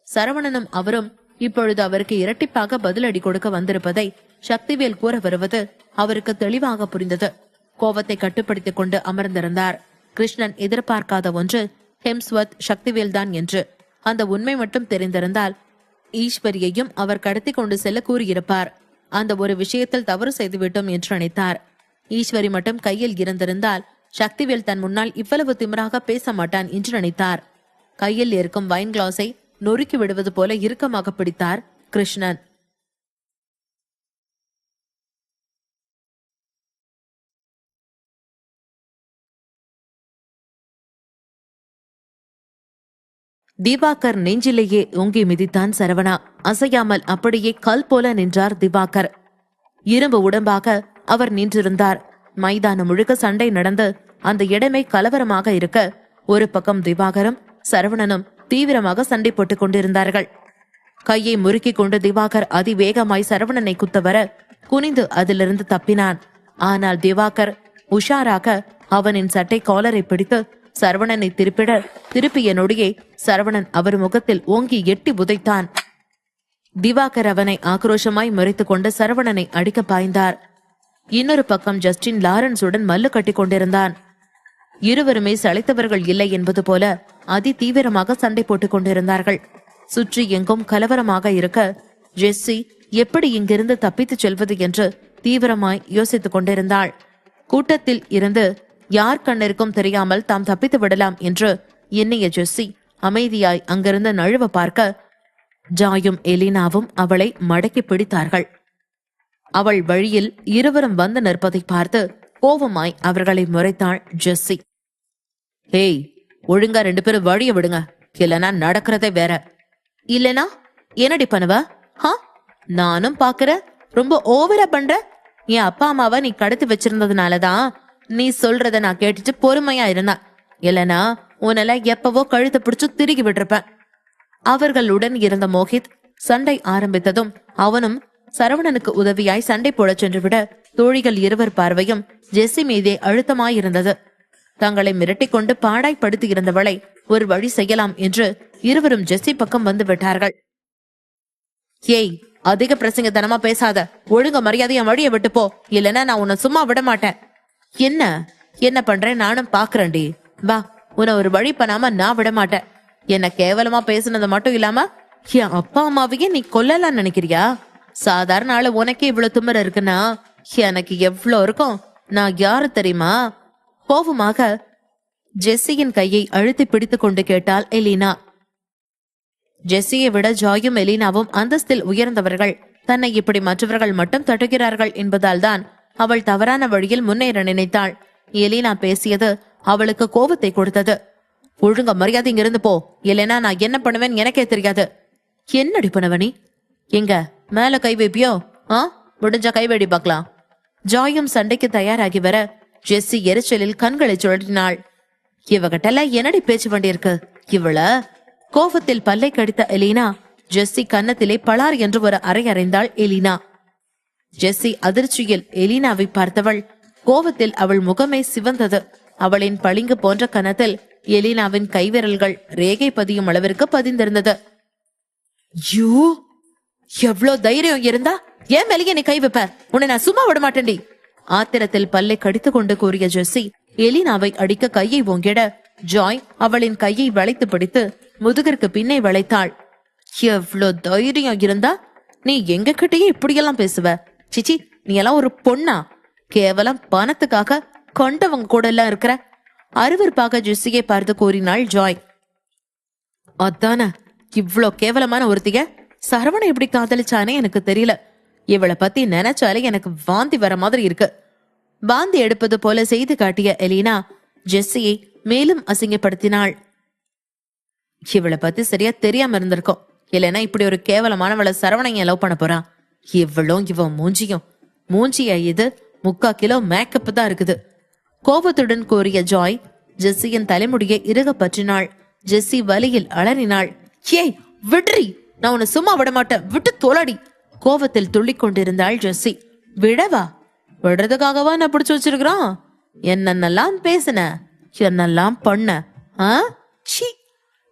சரவணனும் அவரும் இப்பொழுது அவருக்கு இரட்டிப்பாக பதிலடி கொடுக்க வந்திருப்பதை சக்திவேல் கூற வருவது அவருக்கு தெளிவாக புரிந்தது. கோபத்தை கட்டுப்படுத்திக் கொண்டு அமர்ந்திருந்தார். கிருஷ்ணன் எதிர்பார்க்காத ஒன்று ஹெம்ஸ்வர்த் சக்திவேல் தான் என்று அந்த உண்மை மட்டும் தெரிந்திருந்தால் ஈஸ்வரியையும் அவர் கடத்தி கொண்டு செல்ல கூறியிருப்பார். அந்த ஒரு விஷயத்தில் தவறு செய்துவிட்டோம் என்று நினைத்தார். ஈஸ்வரி மட்டும் கையில் இருந்திருந்தால் சக்திவேல் தன் முன்னால் இவ்வளவு திமிராக பேச மாட்டான் என்று நினைத்தார். கையில் இருக்கும் வைன் கிளாஸை நொறுக்கி விடுவது போல இறுக்கமாக பிடித்தார் கிருஷ்ணன். திவாகர் நெஞ்சிலேயே ஓங்கி மிதித்தான் சரவணா. அசையாமல் அப்படியே கல் போல நின்றார் திவாகர். இரும்பு உடம்பாக அவர் நின்றிருந்தார். மைதானம் முழுக்க சண்டை நடந்து அந்த இடமே கலவரமாக இருக்க ஒரு பக்கம் திவாகரும் சரவணனும் தீவிரமாக சண்டை போட்டுக் கொண்டிருந்தார்கள். கையை முறுக்கிக் கொண்டு திவாகர் அதிவேகமாய் சரவணனை குத்தவர குனிந்து அதிலிருந்து தப்பினான். ஆனால் திவாகர் உஷாராக அவனின் சட்டை காலரை பிடித்து சரவணனை திருப்பிய நொடியே சரவணன் அவர் முகத்தில் ஓங்கி எட்டி உதைத்தான். திவாகர் அவனை ஆக்ரோஷமாய் முறைத்துக் கொண்டு சரவணனை அடிக்க பாய்ந்தார். இன்னொரு பக்கம் ஜஸ்டின் லாரன்ஸுடன் மல்லு கட்டி கொண்டிருந்தான். இருவருமே சளைத்தவர்கள் இல்லை என்பது போல அதி தீவிரமாக சண்டை போட்டுக் கொண்டிருந்தார்கள். சுற்றி எங்கும் கலவரமாக இருக்க ஜெஸ்ஸி எப்படி இங்கிருந்து தப்பித்துச் செல்வது என்று தீவிரமாய் யோசித்துக் கொண்டிருந்தாள். கூட்டத்தில் இருந்து யார் கண்ணிற்கும் தெரியாமல் தாம் தப்பித்து விடலாம் என்று எண்ணிய ஜெஸ்ஸி அமைதியாய் அங்கிருந்து நழுவ பார்க்க ஜாயும் எலினாவும் அவளை மடக்கி பிடித்தார்கள். அவள் வழியில் இருவரும் வந்து நிற்பதை பார்த்து கோபமாய் அவர்களை முறைத்தாள் ஜெஸ்ஸி. ஏய், ஒழுங்கா 2 பேரும் வழிய விடுங்க, இல்லனா நடக்கிறதே வேற. இல்லனா என்னடி பண்ணுவ? நானும் பாக்குற, ரொம்ப ஓவரா பண்ற. என் அப்பா அம்மாவை நீ கடத்தி வச்சிருந்ததுனாலதான் நீ சொல்றத நான் கேட்டுட்டு பொறுமையா இருந்தா, இல்லனா உன்னெல்லாம் எப்பவோ கழுத்தை பிடிச்சு திருகி விட்டுருப்பேன். அவர்களுடன் இருந்த மோஹித் சண்டை ஆரம்பித்ததும் அவனும் சரவணனுக்கு உதவியாய் சண்டை போட சென்று விட தோழிகள் இருவர் பார்வையும் ஜெஸ்ஸி மீதே அழுத்தமாயிருந்தது. தங்களை மிரட்டிக் கொண்டு பாடாய்படுத்தி இருந்தவளை ஒரு வழி செய்யலாம் என்று இருவரும் ஜெஸ்ஸி பக்கம் வந்து விட்டார்கள். ஏய், அதிக பிரசங்கத்தனமா பேசாத, ஒழுங்க மரியாதையா வழிய விட்டு போ, இல்லனா நான் உன்னை சும்மா விட மாட்டேன். என்ன பண்றேன் நானும் பாக்குறேன்டி. வா, உன்னை ஒரு வழி பண்ணாம நான் விட மாட்டேன். என்ன கேவலமா பேசுனது மட்டும் இல்லாம என் அப்பா அம்மாவையே நீ கொல்லலாம் நினைக்கிறியா? சாதாரண ஆளு உனக்கே இவ்வளவு திமிர இருக்குன்னா எனக்கு எவ்வளவு இருக்கும். நான் யாரு தெரியுமா? கோபமாக ஜெஸ்ஸியின் கையை அழுத்தி பிடித்துக் கொண்டு கேட்டாள் எலினா. ஜெஸ்ஸியை விட ஜாயும் எலினாவும் அந்தஸ்தில் உயர்ந்தவர்கள். தன்னை இப்படி மற்றவர்கள் மட்டும் தட்டுகிறார்கள் என்பதால் தான் அவள் தவறான வழியில் முன்னேற நினைத்தாள். எலினா பேசியது அவளுக்கு கோபத்தை கொடுத்தது. ஒழுங்க மரியாதை இங்கிருந்து போ, இல்லைனா நான் என்ன பண்ணுவேன் எனக்கே தெரியாது. என்னடி பண்ணுவனி? எங்க மேல கை வைப்பியோ? முடிஞ்சா கைவேடி பார்க்கலாம். ஜாயும் சண்டைக்கு தயாராகி வர ஜெஸ்ஸி எரிச்சலில் கண்களை சுழற்றினாள். இவகிட்டெல்லாம் என்னடி பேச்சு வேண்டியிருக்கு? இவள கோபத்தில் பல்லை கடித்த எலினா ஜெஸ்ஸி கன்னத்திலே பளார் என்று ஒரு அறை அறைந்தாள் எலினா. ஜெஸ்ஸி அதிர்ச்சியில் எலினாவை பார்த்தவள். கோபத்தில் அவள் முகமே சிவந்தது. அவளின் பளிங்கு போன்ற கன்னத்தில் எலினாவின் கைவிரல்கள் ரேகை பதியும் அளவிற்கு பதிந்திருந்தது. யூ, எவ்வளோ தைரியம் இருந்தா ஏன் மேலேயே நீ கை வைப்ப? உன்னை நான் சும்மா விட மாட்டேன்டி. ஆத்திரத்தில் பல்லை கடித்து கொண்டு கூறிய ஜெஸ்ஸி எலினாவை அடிக்க கையை ஓங்கிட ஜாய் அவளின் கையை வளைத்து பிடித்து முதுகிற்கு பின்னே வளைத்தாள். எவ்வளோ தைரியம் இருந்தா நீ எங்க கிட்டயே இப்படியெல்லாம் பேசுவ? சிச்சி, நீ எல்லாம் ஒரு பொண்ணா? கேவலம் பணத்துக்காக கொண்டவங்க கூட எல்லாம் இருக்கிற. அருவருப்பாக ஜெஸ்ஸியை பார்த்து கூறினாள் ஜாய். அதான, இவ்ளோ கேவலமான ஒருத்திக சரவண எப்படி காதலிச்சானே எனக்கு தெரியல. இவளை பத்தி நினைச்சாலே எனக்கு வாந்தி வர மாதிரி இருக்கு. வாந்தி எடுப்பது போல செய்து காட்டிய எலினா ஜெஸ்ஸியை மேலும் அசிங்கப்படுத்தினாள். இவளை பத்தி சரியா தெரியாம இருந்திருக்கும், இல்லைன்னா இப்படி ஒரு கேவலமானவளை சரவணைய லவ் பண்ண போறான். இவளும் இவன் மூஞ்சியா இது 3/4 கிலோ மேக்கப் தான் இருக்குது. கோபத்துடன் கூறிய ஜாய் ஜெஸ்ஸியின் தலைமுடியை இறுக பற்றினாள். ஜெஸ்ஸி வலியில் அலறினாள். ஏய் விட்ரி, நான் உன்னை சும்மா விட மாட்டேன், விட்டு தோலடி. கோபத்தில் துள்ளிக் கொண்டிருந்தாள் ஜெஸ்ஸி. விடவா? விடுறதுக்காகவா நான் பிடிச்சு வச்சிருக்கிறான்? என்னென்னலாம் பேசின, என்னெல்லாம் பண்ண?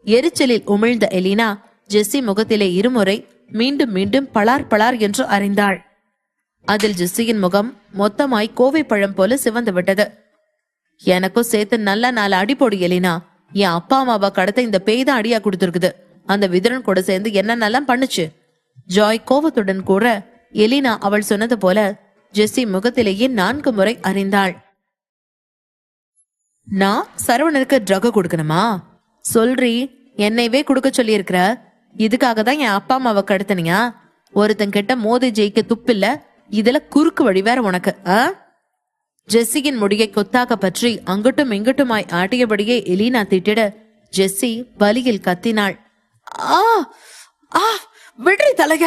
எரிச்சலில் உமிழ்ந்த எலினா ஜெஸ்ஸி முகத்திலே இருமுறை மீண்டும் மீண்டும் பளார் பளார் என்று அறைந்தாள். அதில் ஜெஸ்ஸியின் முகம் மொத்தமாய் கோவை பழம் போல சிவந்து விட்டது. எனக்கும் சேர்த்து நல்ல 4 அடி போடு எலினா. என் அப்பா அம்மாவை கடத்த இந்த பேய் தான் அடியா கொடுத்துருக்குது. அந்த விதுரன் கூட சேர்ந்து என்னென்னலாம் பண்ணுச்சு. ஜாய் கோவத்துடன் கூற, எலினா அவள் சொன்னது போல ஜெஸ்ஸி முகத்திலேயே 4 முறை அறிந்தாள். நான் சரவணனுக்கு ட்ரக் கொடுக்கணுமா? சொல்றி, என்னையவே கொடுக்க சொல்லி இருக்கிற. இதுக்காக தான் என் அப்பா அம்மாவை கடத்தினியா? ஒருத்தன் கிட்ட மோதி ஜெயிக்க துப்பில்ல, இதுல குறுக்கு வழி வேற உனக்கு. ஜெஸ்ஸியின் முடியை கொத்தாக பற்றி அங்குட்டும் இங்குட்டுமாய் ஆட்டியபடியே எலினா திட்டிட, ஜெஸ்ஸி வலியில் கத்தினாள். ஆ ஆ விடுறி தலைக,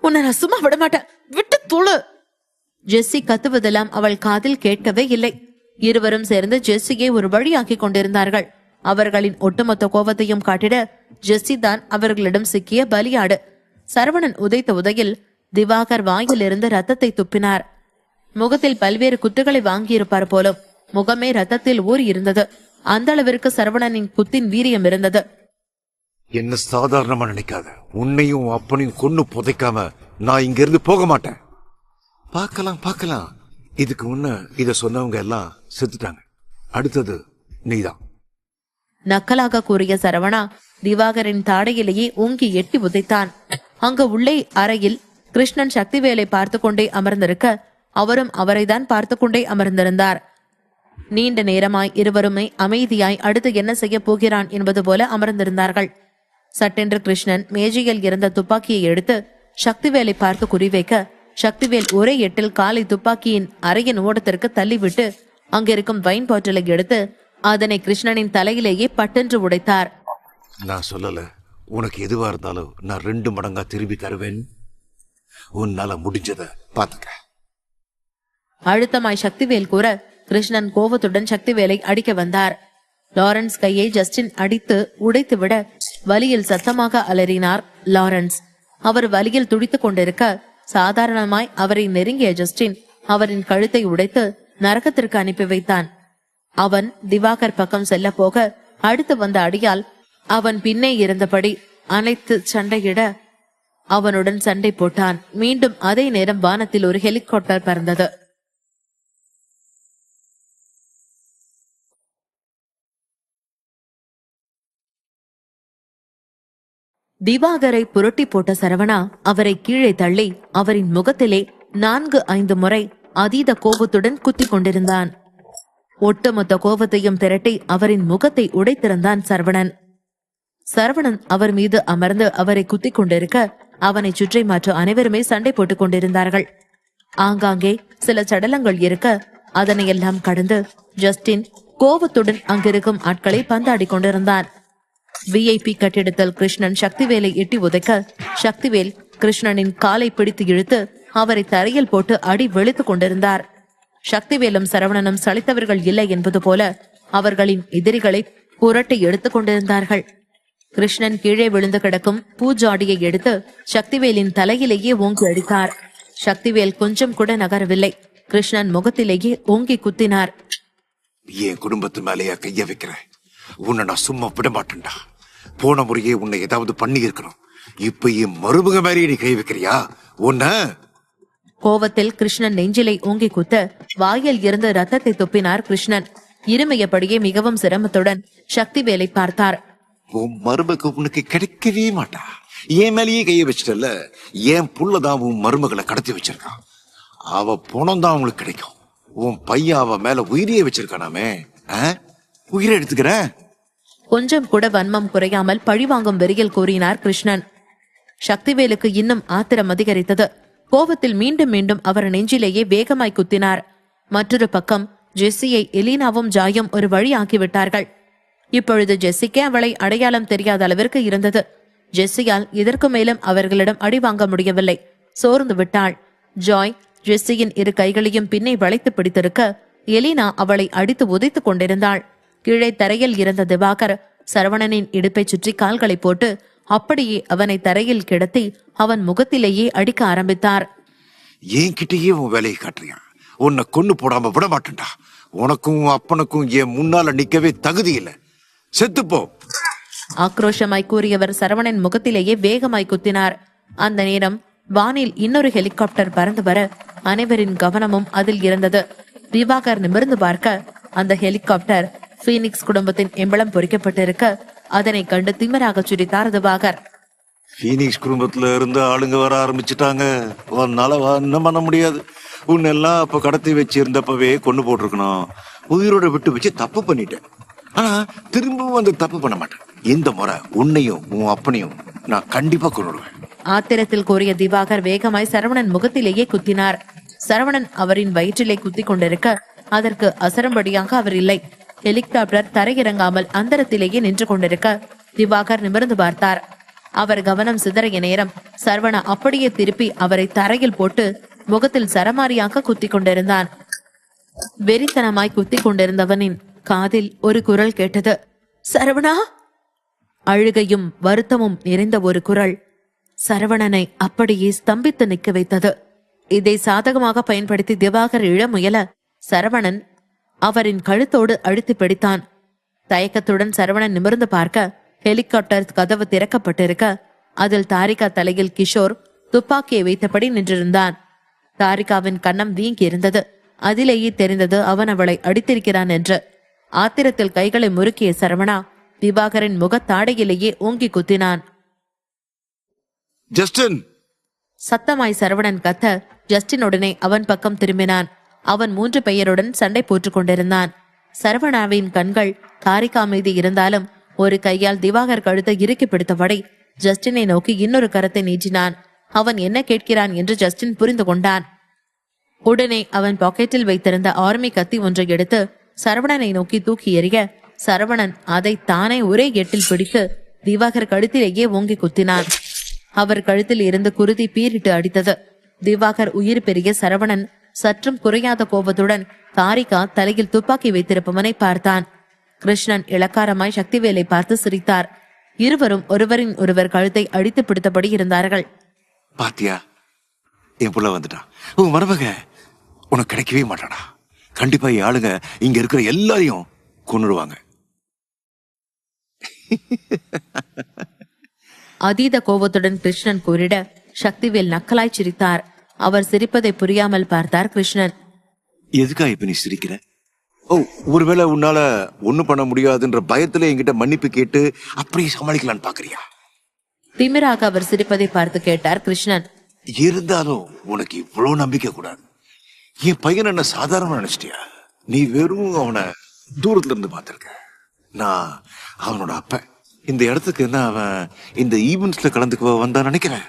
உன்னை நான் சும்மா விட மாட்டேன், விட்டு துளு. ஜெஸ்ஸி கத்துவதெல்லாம் அவள் காதில் கேட்கவே இல்லை. இருவரும் சேர்ந்து ஜெஸ்ஸியை ஒரு வழியாக்கி கொண்டிருந்தார்கள். அவர்களின் ஒட்டுமொத்த கோபத்தையும் காட்டிட ஜெஸ்ஸி தான் அவர்களிடம் சிக்கிய பலியாடு. சரவணன் உதைத்த உதையில் திவாகர் வாயிலிருந்து ரத்தத்தை துப்பினார். முகத்தில் பல்வேறு குத்துகளை வாங்கியிருப்பார் போலும். முகமே ரத்தத்தில் ஊறி இருந்தது. அந்த அளவிற்கு சரவணனின் குத்தின் வீரியம் இருந்தது. என்ன சாதாரணமா நினைக்காத. உன்னையும் அப்பனையும் கொன்னு புதைக்காம நான் இங்க இருந்து போக மாட்டேன். பார்க்கலாம். இதுக்கு முன்ன இத சொன்னவங்க எல்லாம் செத்துட்டாங்க. அடுத்தது நீதான். நக்கலாக கூறிய சரவணா திவாகரின் தாடையிலேயே ஓங்கி எட்டி உதைத்தான். அங்கு உள்ளே அறையில் கிருஷ்ணன் சக்திவேலை பார்த்து கொண்டே அமர்ந்திருக்க, அவரும் அவரைதான் பார்த்து கொண்டே அமர்ந்திருந்தார். நீண்ட நேரமாய் இருவருமே அமைதியாய் அடுத்து என்ன செய்ய போகிறான் என்பது போல அமர்ந்திருந்தார்கள். சட்டென்று கிருஷ்ணன் மேஜையில் இருந்த துப்பாக்கியை எடுத்து சக்திவேலை பார்த்து குறிவைக்க, சக்திவேல் ஒரே எட்டில் காலை துப்பாக்கியின் அறையின் ஓடத்திற்கு தள்ளிவிட்டு அங்கிருக்கும் வைன் பாட்டிலை எடுத்து அதனை கிருஷ்ணனின் தலையிலேயே பட்டென்று உடைத்தார். நான் சொல்லல, உனக்கு எதுவா இருந்தாலும் நான் 2 மடங்கா திரும்பி தருவேன். உன்னால முடிஞ்சத பாத்துக்க. அழுத்தமாய் சக்திவேல் கூற, கிருஷ்ணன் கோபத்துடன் சக்திவேலை அடிக்க வந்தார். லாரன்ஸ் கையை ஜஸ்டின் அடித்து உடைத்து விட வலியில் சத்தமாக அலறினார் லாரன்ஸ். அவர் வலியில் துடித்துக் கொண்டிருக்க, சாதாரணமாய் அவரை நெருங்கிய ஜஸ்டின் அவரின் கழுத்தை உடைத்து நரகத்திற்கு அனுப்பி வைத்தான். அவன் திவாகர் பக்கம் செல்ல போக அடுத்து வந்த அடியால் அவன் பின்னே இருந்தபடி அனைத்து சண்டையிட அவனுடன் சண்டை போட்டான். மீண்டும் அதே நேரம் வானத்தில் ஒரு ஹெலிகாப்டர் பறந்தது. திவாகரை புரட்டி போட்ட சரவணா அவரை கீழே தள்ளி அவரின் முகத்திலே 4-5 முறை அதீத கோபத்துடன் குத்தி கொண்டிருந்தான். ஒட்டுமொத்த கோபத்தையும் திரட்டி அவரின் முகத்தை உடைத்திருந்தான் சரவணன் அவர் மீது அமர்ந்து அவரை குத்திக் கொண்டிருக்க, அவனை சுற்றி மற்ற அனைவருமே சண்டை போட்டுக் கொண்டிருந்தார்கள். ஆங்காங்கே சில சடலங்கள் இருக்க, அதனையெல்லாம் கடந்து ஜஸ்டின் கோபத்துடன் அங்கிருக்கும் ஆட்களை பந்தாடி கொண்டிருந்தான். விஐபி கட்டிடத்தில் கிருஷ்ணன் சக்திவேலை எட்டி உதைக்க, சக்திவேல் கிருஷ்ணனின் காலை பிடித்து இழுத்து அவரை தரையில் போட்டு அடி வெளுத்துக் கொண்டிருந்தார். சக்திவேலும் சரவணனும் சளைத்தவர்கள் இல்லை என்பது போல அவர்களின் எதிரிகளை புரட்டி எடுத்துக் கொண்டிருந்தார்கள். கிருஷ்ணன் கீழே விழுந்து கிடக்கும் பூஜாடியை எடுத்து சக்திவேலின் தலையிலேயே ஓங்கி அடித்தார். சக்திவேல் கொஞ்சம் கூட நகரவில்லை. கிருஷ்ணன் முகத்திலேயே ஓங்கி குத்தினார். என் குடும்பத்து மேலேயா கைய வைக்கிற? உன்னை நான் சும்மா விட மாட்டேன்டா. போன முறையே உன்னை ஏதாவது பண்ணி இருக்கணும். இப்ப என் மருமக மேலேயே நீ கை வைக்கிறியா? உன்ன கோவத்தில் கிருஷ்ணன் நெஞ்சிலை ஓங்கி குத்த வாயில் இருந்து ரத்தத்தை துப்பினார் கிருஷ்ணன். இருமையபடியே மிகவும் சிரமத்துடன் சக்திவேலை பார்த்தார். உன் மருமக உனக்கு கிடைக்கவே மாட்டா. என் மேலேயே கைய வச்சிட்டல. என் புள்ளதான் உன் மருமகளை கடத்தி வச்சிருக்கான். அவ பணம் தான் அவங்களுக்கு கிடைக்கும். உன் பையன் அவ மேல உயிரியே வச்சிருக்கானாமே. உயிரை எடுத்துக்கிற. கொஞ்சம் கூட வன்மம் குறையாமல் பழிவாங்கும் வெறியில் கூறினார் கிருஷ்ணன். சக்திவேலுக்கு இன்னும் ஆத்திரம் அதிகரித்தது. கோபத்தில் மீண்டும் மீண்டும் அவர் நெஞ்சிலேயே வேகமாய் குத்தினார். மற்றொரு பக்கம் ஜெஸ்ஸியை எலினாவும் ஜாயும் ஒரு வழி ஆக்கிவிட்டார்கள். இப்பொழுது ஜெஸ்ஸிக்கே அவளை அடையாளம் தெரியாத அளவிற்கு இருந்தது. ஜெஸ்ஸியால் இதற்கு மேலும் அவர்களிடம் அடி வாங்க முடியவில்லை. சோர்ந்து விட்டாள். ஜாய் ஜெஸ்ஸியின் 2 கைகளையும் பின்னே வளைத்து பிடித்திருக்க, எலினா அவளை அடித்து உதைத்துக் கொண்டிருந்தாள். கீழே தரையில் இருந்த திவாகர் சரவணனின் இடுப்பை சுற்றி கால்களை போட்டு அப்படியே அவனை தரையில் கிடத்தி அவன் முகத்திலேயே அடிக்க ஆரம்பித்தார். ஏன் கிட்டேயே உன் வேலையை காட்டுறியா? உன்னை கொன்னு போடாம விட மாட்டேன்டா. உனக்கும் அப்பனுக்கும் என் முன்னால நிக்கவே தகுதி இல்லை. செத்துப்போ. ஆக்ரோஷமாய் கூறியவர் சரவணன் முகத்திலேயே வேகமாய் குத்தினார். அந்த நேரம் வானில் இன்னொரு ஹெலிகாப்டர் பறந்து வர அனைவரின் கவனமும் அதில் இருந்தது. திவாகர் நிமிர்ந்து பார்க்க அந்த ஹெலிகாப்டர் பீனிக்ஸ் குடும்பத்தின் எம்பளம் பொறிக்கப்பட்டிருக்க அதனை கண்டு திமிராக சுரித்தார் திவாகர். பீனிக்ஸ் குடும்பத்துல இருந்து ஆளுங்க வர ஆரம்பிச்சுட்டாங்க. உன்னால என்ன பண்ண முடியாது. உன்னெல்லாம் அப்ப கடத்தி வச்சு இருந்தப்பவே கொண்டு போட்டிருக்கணும். உயிரோட விட்டு வச்சு தப்பு பண்ணிட்டேன். ஆனா திரும்பவும் அந்த தப்பு பண்ண மாட்டேன். இந்த முறை உன்னையும் உன் அப்பனையும் நான் கண்டிப்பா கொண்டுடுவேன். ஆத்திரத்தில் கூறிய திவாகர் வேகமாய் சரவணன் முகத்திலேயே குத்தினார். சரவணன் அவரின் வயிற்றிலே குத்தி கொண்டிருக்க அதற்கு அசரம்படியாக அவர் இல்லை. ஹெலிகாப்டர் தரையிறங்காமல் அந்தரத்திலேயே நின்று கொண்டிருக்க திவாகர் நிமிர்ந்து பார்த்தார். அவர் கவனம் சிதறிய நேரம் சரவண அப்படியே திருப்பி அவரை தரையில் போட்டு முகத்தில் சரமாரியாக குத்தி கொண்டிருந்தான். வெறித்தனமாய் குத்தி கொண்டிருந்தவனின் காதில் ஒரு குரல் கேட்டது. சரவணா! அழுகையும் வருத்தமும் நிறைந்த ஒரு குரல் சரவணனை அப்படியே ஸ்தம்பித்து நிற்க வைத்தது. இதை சாதகமாக பயன்படுத்தி திவாகர் இழ முயல சரவணன் அவரின் கழுத்தோடு அழுத்தி பிடித்தான். தயக்கத்துடன் சரவணன் நிமிர்ந்து பார்க்க ஹெலிகாப்டர் கதவு திறக்கப்பட்டிருக்க அதில் தாரிகா தலையில் கிஷோர் துப்பாக்கியை வைத்தபடி நின்றிருந்தான். தாரிகாவின் கன்னம் வீங்கி இருந்தது. அதிலேயே தெரிந்தது அவன் அவளை அடித்திருக்கிறான் என்று. ஆத்திரத்தில் கைகளை முறுக்கிய சரவணா திவாகரின் முகத்தாடையிலேயே ஓங்கி குத்தினான். ஜஸ்டின்! சத்தமாய் சரவணன் கத்த ஜஸ்டின் உடனே அவன் பக்கம் திரும்பினான். அவன் 3 பெயருடன் சண்டை போட்டுக் கொண்டிருந்தான். சரவணாவின் கண்கள் தாரிகா மீது இருந்தாலும் ஒரு கையால் திவாகர் கழுத்தை இறுக்கி பிடித்தபடி ஜஸ்டினை நோக்கி இன்னொரு கரத்தை நீட்டினான். அவன் என்ன கேட்கிறான் என்று ஜஸ்டின் புரிந்து கொண்டான். உடனே அவன் பாக்கெட்டில் வைத்திருந்த ஆர்மி கத்தி ஒன்றை எடுத்து சரவணனை நோக்கி தூக்கி எறிய சரவணன் அதை தானே ஒரே எட்டில் பிடித்து திவாகர் கழுத்திலேயே ஓங்கி குத்தினான். அவர் கழுத்தில் இருந்து குருதி பீரிட்டு அடித்தது. திவாகர் உயிர் பெரிய சரவணன் சற்றும் குறையாத கோபத்துடன் தாரிகா தலையில் துப்பாக்கி வைத்திருப்பவனை பார்த்தான். கிருஷ்ணன் இளக்காரமாய் சக்திவேலை பார்த்து சிரித்தார். இருவரும் ஒருவரின் ஒருவர் கழுத்தை அடித்து பிடித்தபடி இருந்தார்கள். பாத்தியா, என் புள்ள வந்துட்டான். உன் மருமக உனக்கு கிடைக்கவே மாட்டானா. கண்டிப்பா ஆளுங்க இங்க இருக்கிற எல்லாரையும் கொன்னுடுவாங்க. அதீத கோபத்துடன் கிருஷ்ணன் கூறிட சக்திவேல் நக்கலாய் சிரித்தார். அவர் சிரிப்பதை புரியாமல் பார்த்தார் கிருஷ்ணன். எதுக்கா இப்ப நீ சிரிக்கிற? ஓ, ஒருவேளை உன்னால ஒண்ணு பண்ண முடியாதுன்ற பயத்துல என்கிட்ட மன்னிப்பு கேட்டு அப்படியே சமாளிக்கலான்னு பாக்குறியா? திமிராக அவர் சிரிப்பதை பார்த்து கேட்டார் கிருஷ்ணன். இருந்தாலும் உனக்கு இவ்வளவு நம்பிக்கை கூடாது. என் பையன் என்ன சாதாரணமா நினைச்சிட்டியா? நீ வெறும் அவனை தூரத்துல இருந்து பார்த்திருக்க. நான் அவனோட அப்ப. இந்த இடத்துக்கு என்ன அவன் இந்த ஈவென்ட்ஸ்ல கலந்துக்க வந்தா நினைக்கிறேன்.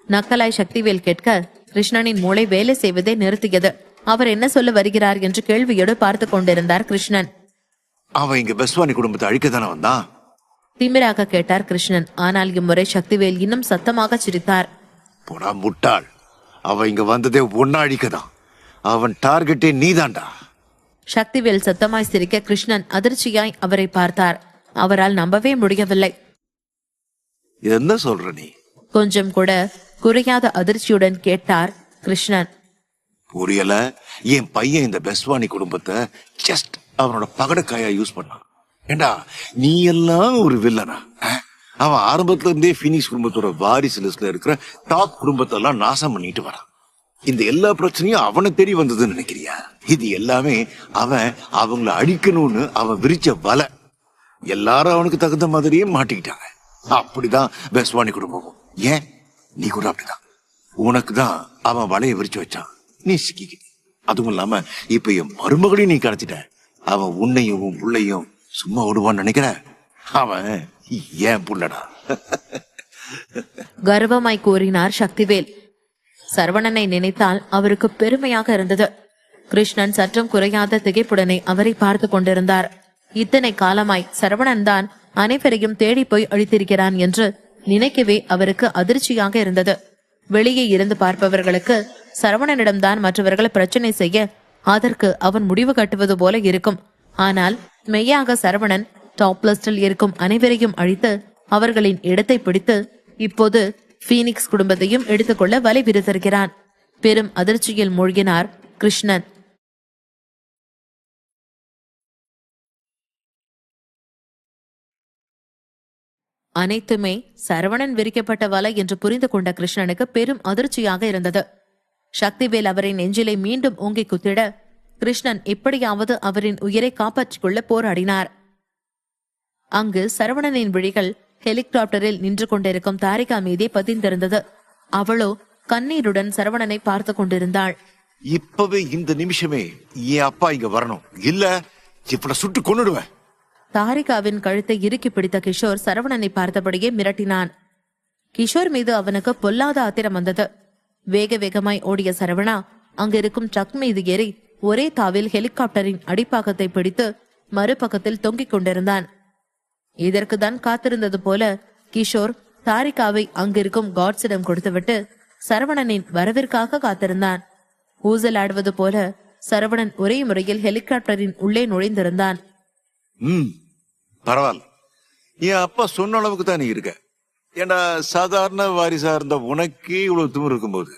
நக்கலாய் சக்திவேல் கேட்க கிருஷ்ணனின் மூளை வேலை செய்வதை நிறுத்தியது. அவர் என்ன சொல்ல வருகிறார் என்று கேள்வியோடு பார்த்து கொண்டிருந்தார் கிருஷ்ணன். அவன் இங்க பெஸ்வானி குடும்பத்தை அழிக்கத்தானே வந்தான்? திமிராக கேட்டார் கிருஷ்ணன். ஆனால் இம்முறை சக்திவேல் இன்னும் சத்தமாக சிரித்தார். போடா முட்டாள், அவன் இங்க வந்ததே ஒன்னா அழிக்கதான். அவன் டார்கெட்டே நீதான்டா. சக்திவேல் சத்தமாய் சிரிக்க கிருஷ்ணன் அதிர்ச்சியாய் அவரை பார்த்தார். அவரால் நம்பவே முடியவில்லை. என்ன சொல்ற நீ? கொஞ்சம் கூட குறையாத அதிர்ச்சியுடன் கேட்டார் கிருஷ்ணன். புரியல? என் பையன் இந்த பெஸ்வானி குடும்பத்தை ஜஸ்ட் அவனோட பகடக்காயா யூஸ் பண்ணான். ஏண்டா, நீ எல்லாம் ஒரு வில்லனா? அவன் ஆரம்பத்துல இருந்தே பீனிக்ஸ் குடும்பத்தோட வாரிசு லிஸ்ட்ல இருக்கிற டாப் குடும்பத்தை எல்லாம் நாசம் பண்ணிட்டு வரான். இந்த எல்லா பிரச்சனையும் அவனை தேடி வந்ததுன்னு நினைக்கிறியா? இது எல்லாமே அவன் அவங்கள அழிக்கணும்னு அவன் விரிச்ச வலை. எல்லாரும் அவனுக்கு தகுந்த மாதிரியே மாட்டிக்கிட்டாங்க. அப்படிதான் பெஸ்வானி குடும்பமும். ஏன், நீ கூட அப்படிதான். உனக்கு தான் அவன் வலையை விரிச்சு வச்சான், நீ சிக்கிக்க. அதுவும் இல்லாம இப்ப என் மருமகளையும் நீ கிடைச்சிட்ட. அவன் உன்னையும் உன் புள்ளையும் சும்மா விடுவான்னு நினைக்கிற? அவன் ஏன் புள்ளடா. கர்வமாய் கூறினார் சக்திவேல். சரவணனை நினைத்தால் அவருக்கு பெருமையாக இருந்தது. கிருஷ்ணன் சற்றும் குறையாத திகைப்புடனே அவரை பார்த்து கொண்டிருந்தார். இத்தனை காலமாய் சரவணன் தான் அனைவரையும் தேடி போய் அழித்திருக்கிறான் என்று நினைக்கவே அவருக்கு அதிர்ச்சியாக இருந்தது. வெளியே இருந்து பார்ப்பவர்களுக்கு சரவணனிடம்தான் மற்றவர்கள் பிரச்சனை செய்ய அதற்கு அவன் முடிவு கட்டுவது போல இருக்கும். ஆனால் மெய்யாக சரவணன் டாப் லிஸ்டில் இருக்கும் அனைவரையும் அழித்து அவர்களின் இடத்தை பிடித்து இப்போது பீனிக்ஸ் குடும்பத்தையும் எடுத்துக்கொள்ள வலை விரித்திருக்கிறான். பெரும் அதிர்ச்சியில் மூழ்கினார் கிருஷ்ணன். அனைத்துமே சரவணன் விரிக்கப்பட்ட வலை என்று புரிந்து கொண்ட கிருஷ்ணனுக்கு பெரும் அதிர்ச்சியாக இருந்தது. சக்திவேல் அவரை நெஞ்சிலை மீண்டும் ஓங்கி குத்திட கிருஷ்ணன் எப்படியாவது அவரின் உயிரை காப்பாற்றிக் கொள்ள போராடினார். அங்கு சரவணனின் விழிகள் ஹெலிகாப்டரில் நின்று கொண்டிருக்கும் தாரிகா மீதே பதிந்திருந்தது. அவளோ கண்ணீருடன் சரவணனை பார்த்து கொண்டிருந்தாள். இப்பவே இந்த நிமிஷமே என் அப்பா இங்க வரணும், இல்ல இப்ப சுட்டு கொன்னுடுவேன். தாரிகாவின் கழுத்தை இறுக்கி பிடித்த கிஷோர் சரவணனை பார்த்தபடியே மிரட்டினான். கிஷோர் மீது அவனுக்கு பொல்லாத ஆத்திரம் வந்தது. வேக வேகமாய் ஓடிய சரவணா அங்கிருக்கும் ட்ரக் மீது ஏறி ஒரே தாவில் ஹெலிகாப்டரின் அடிப்பாகத்தை பிடித்து மறுபக்கத்தில் தொங்கிக் கொண்டிருந்தான். இதற்குதான் காத்திருந்தது போல கிஷோர் தாரிகாவை அங்கிருக்கும் காட்ஸிடம் கொடுத்துவிட்டு சரவணனின் வரவிற்காக காத்திருந்தான். ஊசலாடுவது போல சரவணன் ஒரே முறையில் ஹெலிகாப்டரின் உள்ளே நுழைந்திருந்தான். பரவாயில்ல, என் அப்பா சொன்ன அளவுக்கு தான் நீ இருக்க. ஏன்னா சாதாரண வாரிசா இருந்த உனக்கே இவ்வளவு திமிரு இருக்கும்போது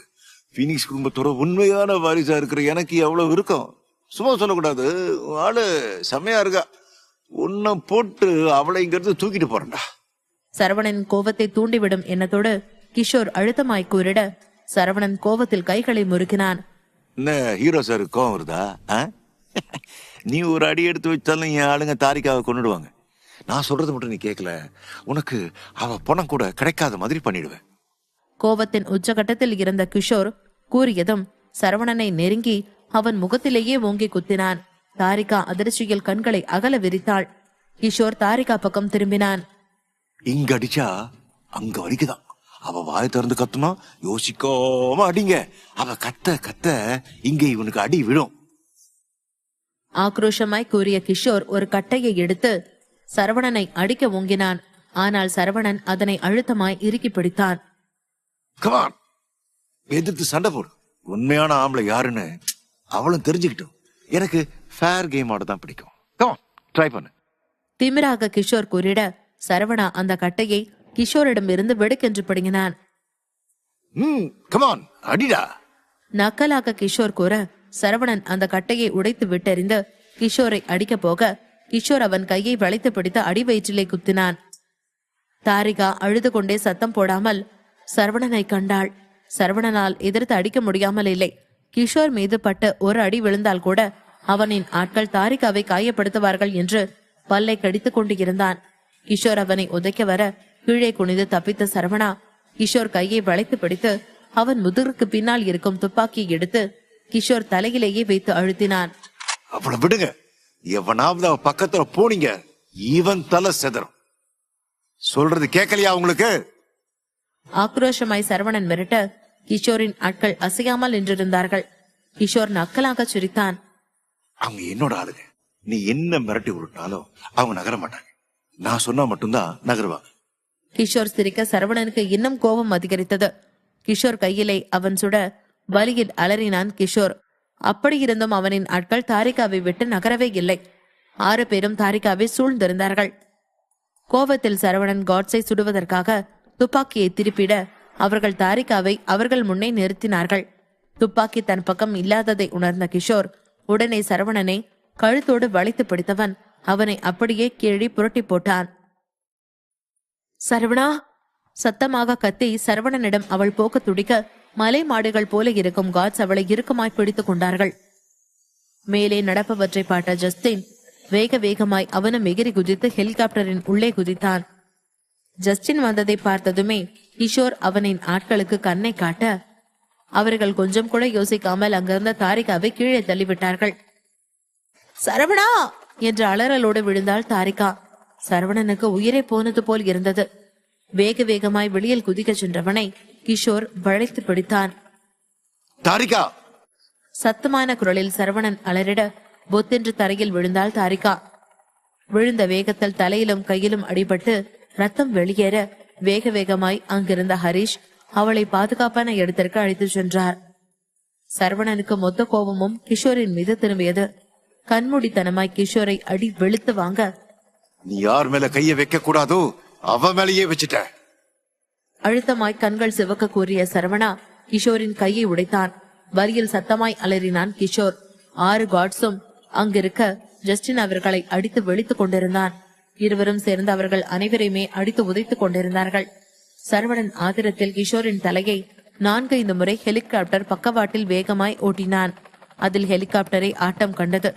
பீனிக்ஸ் குடும்பத்தோட உண்மையான வாரிசா இருக்கிற எனக்கு எவ்வளவு இருக்கும். சும்மா சொல்லக்கூடாது, ஆளு செம்மையா இருக்கா. உன்னை போட்டு அவளை இங்கிருந்து தூக்கிட்டு போறேன்டா. சரவணன் கோவத்தை தூண்டிவிடும் எண்ணத்தோடு கிஷோர் அழுத்தமாய் கூறிட சரவணன் கோவத்தில் கைகளை முறுக்கினான். என்ன ஹீரோ சார் கோவம் வருதா? நீ ஒரு அடி எடுத்து வச்சாலும் என் ஆளுங்க தாரிகாவை கொண்டுடுவாங்க. நான் சொல்றது மட்டும் நீ கேட்கல, உனக்கு அவ பணம் கூட கிடைக்காத மாதிரி பண்ணிடுவேன். கோவத்தின் உச்சகட்டத்தில் இருந்த கிஷோர் கூறியதும் சரவணனை நெருங்கி அவன் முகத்திலேயே ஓங்கி குத்தினான். தாரிகா அதிர்ச்சியில் கண்களை அகல விரித்தாள். கிஷோர் தாரிகா பக்கம் திரும்பினான். இங்க அடிச்சா அங்க வலிக்குதான். அவ வாய் திறந்து கத்துனா யோசிக்காம அடிங்க. அவ கத்த கத்த இங்க இவனுக்கு அடி விடும். ஆக்ரோஷமாய் கூறிய கிஷோர் ஒரு கட்டையை எடுத்து சரவணனை அடிக்க ஓங்கினான். ஆனால் சரவணன் அதனை அழுத்தமாய் இறுக்கி பிடித்தான். கமான், எதிர்த்து சண்டை போடு. உண்மையான ஆம்பளை யாருன்னு அவளும் தெரிஞ்சுக்கிட்டோம். எனக்கு ஃபேர் கேம் ஆட தான் பிடிக்கும். கமான், ட்ரை பண்ணு. திமிராக கிஷோர் கூறிட சரவணா அந்த கட்டையை கிஷோரிடம் இருந்து வெடுக்கென்று பிடுங்கினான். கமான், அடிடா. நக்கலாக கிஷோர் கூற சரவணன் அந்த கட்டையை உடைத்து விட்டெறிந்து கிஷோரை அடிக்க போக கிஷோர் அவன் கையை வளைத்து பிடித்து அடி வயிற்றிலே குத்தினான். தாரிகா அழுது கொண்டே சத்தம் போடாமல் சரவணனை கண்டாள். சரவணனால் எதிர்த்து அடிக்க முடியாமல் இல்லை. கிஷோர் மீது பட்ட ஒரு அடி விழுந்தால் கூட அவனின் ஆட்கள் தாரிகாவை காயப்படுத்துவார்கள் என்று பல்லை கடித்துக் கொண்டு இருந்தான். கிஷோர் அவனை உதைக்க வர கீழே குனிந்து தப்பித்த சரவணா கிஷோர் கையை வளைத்து பிடித்து அவன் முதுகுக்கு பின்னால் இருக்கும் துப்பாக்கியை எடுத்து கிஷோர் தலையிலேயே வைத்து அழுத்தினான். அவளை விடுங்க. எவனாவது அவ பக்கத்துல போனீங்க இவன் தலை செதறும். சொல்றது கேட்கலையா உங்களுக்கு? ஆக்ரோஷமாய் சரவணன் மிரட்ட கிஷோரின் ஆட்கள் அசையாமல் நின்றிருந்தார்கள். கிஷோர் நக்கலாக சிரித்தான். அவங்க என்னோட ஆளுங்க. நீ என்ன மிரட்டி உருட்டாலும் அவங்க நகர மாட்டாங்க. நான் சொன்னா மட்டும்தான் நகருவாங்க. கிஷோர் சிரிக்க சரவணனுக்கு இன்னும் கோபம் அதிகரித்தது. கிஷோர் கையிலே அவன் சுட வலியில் அலறினான் கிஷோர். அப்படியிருந்தும் அவனின் ஆட்கள் தாரிகாவை விட்டு நகரவே இல்லை. 6 பேரும் தாரிகாவை சூழ்ந்திருந்தார்கள். கோபத்தில் சரவணன் காட்ஸை சுடுவதற்காக துப்பாக்கியை திருப்பிட அவர்கள் தாரிகாவை அவர்கள் முன்னே நிறுத்தினார்கள். துப்பாக்கி தன் பக்கம் இல்லாததை உணர்ந்த கிஷோர் உடனே சரவணனை கழுத்தோடு வளைத்து பிடித்தவன் அவனை அப்படியே கீழே புரட்டி போட்டான். சரவணா! சத்தமாக கத்தி சரவணனிடம் அவள் போக்க துடிக்க மலை மாடுகள் போல இருக்கும் காட்ஸ் அவளை இறுக்கமாய் பிடித்துக் கொண்டார்கள். மேலே நடப்பவற்றை பார்த்த ஜஸ்டின் வேக வேகமாய் அவனும் எகிரி குதித்து ஹெலிகாப்டரின் உள்ளே குதித்தான். ஜஸ்டின் வந்ததை பார்த்ததுமே கிஷோர் அவனின் ஆட்களுக்கு கண்ணை காட்ட அவர்கள் கொஞ்சம் கூட யோசிக்காமல் அங்கிருந்த தாரிகாவை கீழே தள்ளிவிட்டார்கள். சரவணா என்ற அலறலோடு விழுந்தாள் தாரிகா. சரவணனுக்கு உயிரை போனது போல் இருந்தது. வேக வேகமாய் வெளியில் குதிக்க சென்றவனை கிஷோர் வளைத்து பிடித்தான். தாரிகா! சத்தமான குரலில் சரவணன் அலறிட பொத்தென்று தரையில் விழுந்தாள் தாரிகா. விழுந்த வேகத்தில் தலையிலும் கையிலும் அடிபட்டு ரத்தம் வெளியேற வேக வேகமாய் அங்கிருந்த ஹரிஷ் அவளை பாதுகாப்பான இடத்திற்கு அழைத்து சென்றார். சரவணனுக்கு மொத்த கோபமும் கிஷோரின் மீது திரும்பியது. கண்மூடித்தனமாய் கிஷோரை அடி வெளுத்து வாங்க, நீ யார் மேல கைய வைக்க கூடாதோ அவ மேலேயே வச்சுட்ட. அழுத்தமாய் கண்கள் சிவக்க கூறிய சரவணா கிஷோரின் கையை உடைத்தான். வரியில் சத்தமாய் அலறினான் கிஷோர். 6 காட்ஸும் அங்கிருக்க ஜஸ்டின் அவர்களை அடித்து வெளுத்துக் கொண்டிருந்தான். இருவரும் சேர்ந்து அவர்கள் அனைவரையுமே அடித்து உதைத்துக் கொண்டிருந்தார்கள். சரவணன் ஆத்திரத்தில் கிஷோரின் தலையை 4-5 முறை ஹெலிகாப்டர் பக்கவாட்டில் வேகமாய் ஓட்டினான். அதில் ஹெலிகாப்டரை ஆட்டம் கண்டது.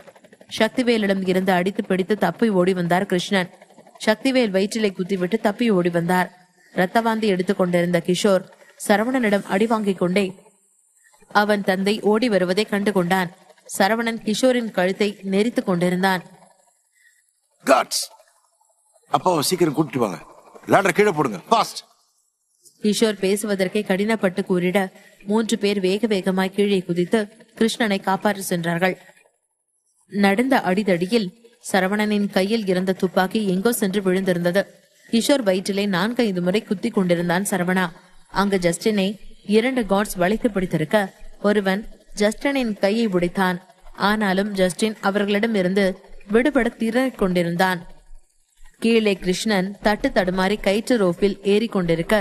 சக்திவேலிடம் இருந்து அடித்து பிடித்து தப்பி ஓடி வந்தார் கிருஷ்ணன். சக்திவேல் வயிற்றிலை குத்திவிட்டு தப்பி ஓடி வந்தார். ரத்தவாந்தி எடுத்துக் கொண்டிருந்த கிஷோர் சரவணனிடம் அடி வாங்கிக் கொண்டே அவன் தந்தை ஓடி வருவதை கண்டு கொண்டான். சரவணன் கிஷோரின் கழுத்தை நெரித்துக் கொண்டிருந்தான். அப்பாவை சீக்கிரம் கூட்டிட்டு வாங்க, லேடரை கீழே போடுங்க, ஃபாஸ்ட். கிஷோர் பேசுவதற்கே கடினப்பட்டு கூறிட 3 பேர் வேக வேகமாய் கீழே குதித்து கிருஷ்ணனை காப்பாற்ற சென்றார்கள். நடந்த அடிதடியில் சரவணனின் கையில் இருந்த துப்பாக்கி எங்கோ சென்று விழுந்திருந்தது. கிஷோர் வயிற்றிலே 4-5 முறை குத்தி கொண்டிருந்தான் சரவணா. அங்கு ஜஸ்டினை 2 கார்ட்ஸ் வளைத்து பிடித்திருக்க ஒருவன் ஜஸ்டினின் கையை உடைத்தான். ஆனாலும் ஜஸ்டின் அவர்களிடம் இருந்து விடுபட திணறிக் கொண்டிருந்தான். கீழே கிருஷ்ணன் தட்டு தடுமாறி கயிற்று ரோப்பில் ஏறி கொண்டிருக்க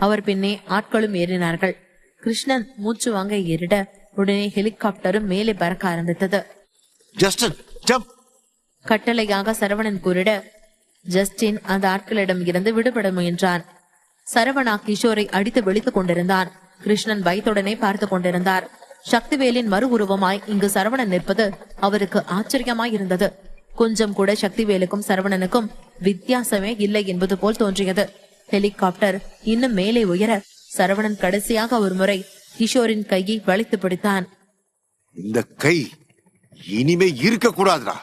அவர் பின்னே ஆட்களும் ஏறினார்கள். கிருஷ்ணன் மூச்சு வாங்க ஏறிட உடனே ஹெலிகாப்டரும் மேலே பறக்க ஆரம்பித்தது. கட்டளையாக சரவணன் கூறிட ஜஸ்டின் அந்த ஆட்களிடம் இருந்து விடுபட முயன்றான். சரவணா கிஷோரை அடித்து வெளுத்துக் கொண்டிருந்தான். கிருஷ்ணன் பயத்துடனே பார்த்து கொண்டிருந்தார். சக்திவேலின் மறு உருவமாய் இங்கு சரவணன் நிற்பது அவருக்கு ஆச்சரியமாய் இருந்தது. கொஞ்சம் கூட சக்திவேலுக்கும் சரவணனுக்கும் வித்தியாசமே இல்லை என்பது போல் தோன்றியது. ஹெலிகாப்டர் இன்னும் மேலே உயர சரவணன் கடைசியாக ஒரு முறை கிஷோரின் கையை வளைத்து பிடித்தான். இந்த கை இனிமே இருக்க கூடாதுடா,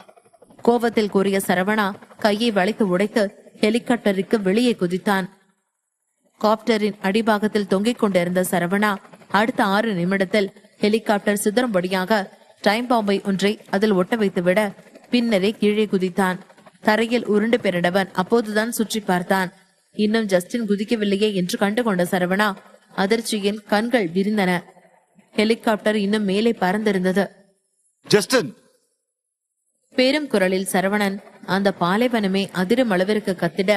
கோபத்தில் கூறிய சரவணா கையை வளைத்து உடைத்து ஹெலிகாப்டருக்கு வெளியே குதித்தான். காப்டரின் அடிபாகத்தில் தொங்கிக் கொண்டிருந்த சரவணா அடுத்த 6 நிமிடத்தில் ஹெலிகாப்டர் சிதறும்படியாக டைம் பாம்பை ஒன்றை அதில் ஒட்ட வைத்துவிட பின்னரே கீழே குதித்தான். தரையில் உருண்டு பெறடவன் அப்போதுதான் சுற்றி பார்த்தான். இன்னும் ஜஸ்டின் குதிக்கவில்லையே என்று கண்டுகொண்ட சரவணா அதிர்ச்சியின் கண்கள் விரிந்தன. ஹெலிகாப்டர் இன்னும் மேலே பறந்திருந்தது. ஜஸ்டின் பெரும் குரலில் சரவணன் அந்த பாலைவனமே அதிரும் அளவிற்கு கத்திட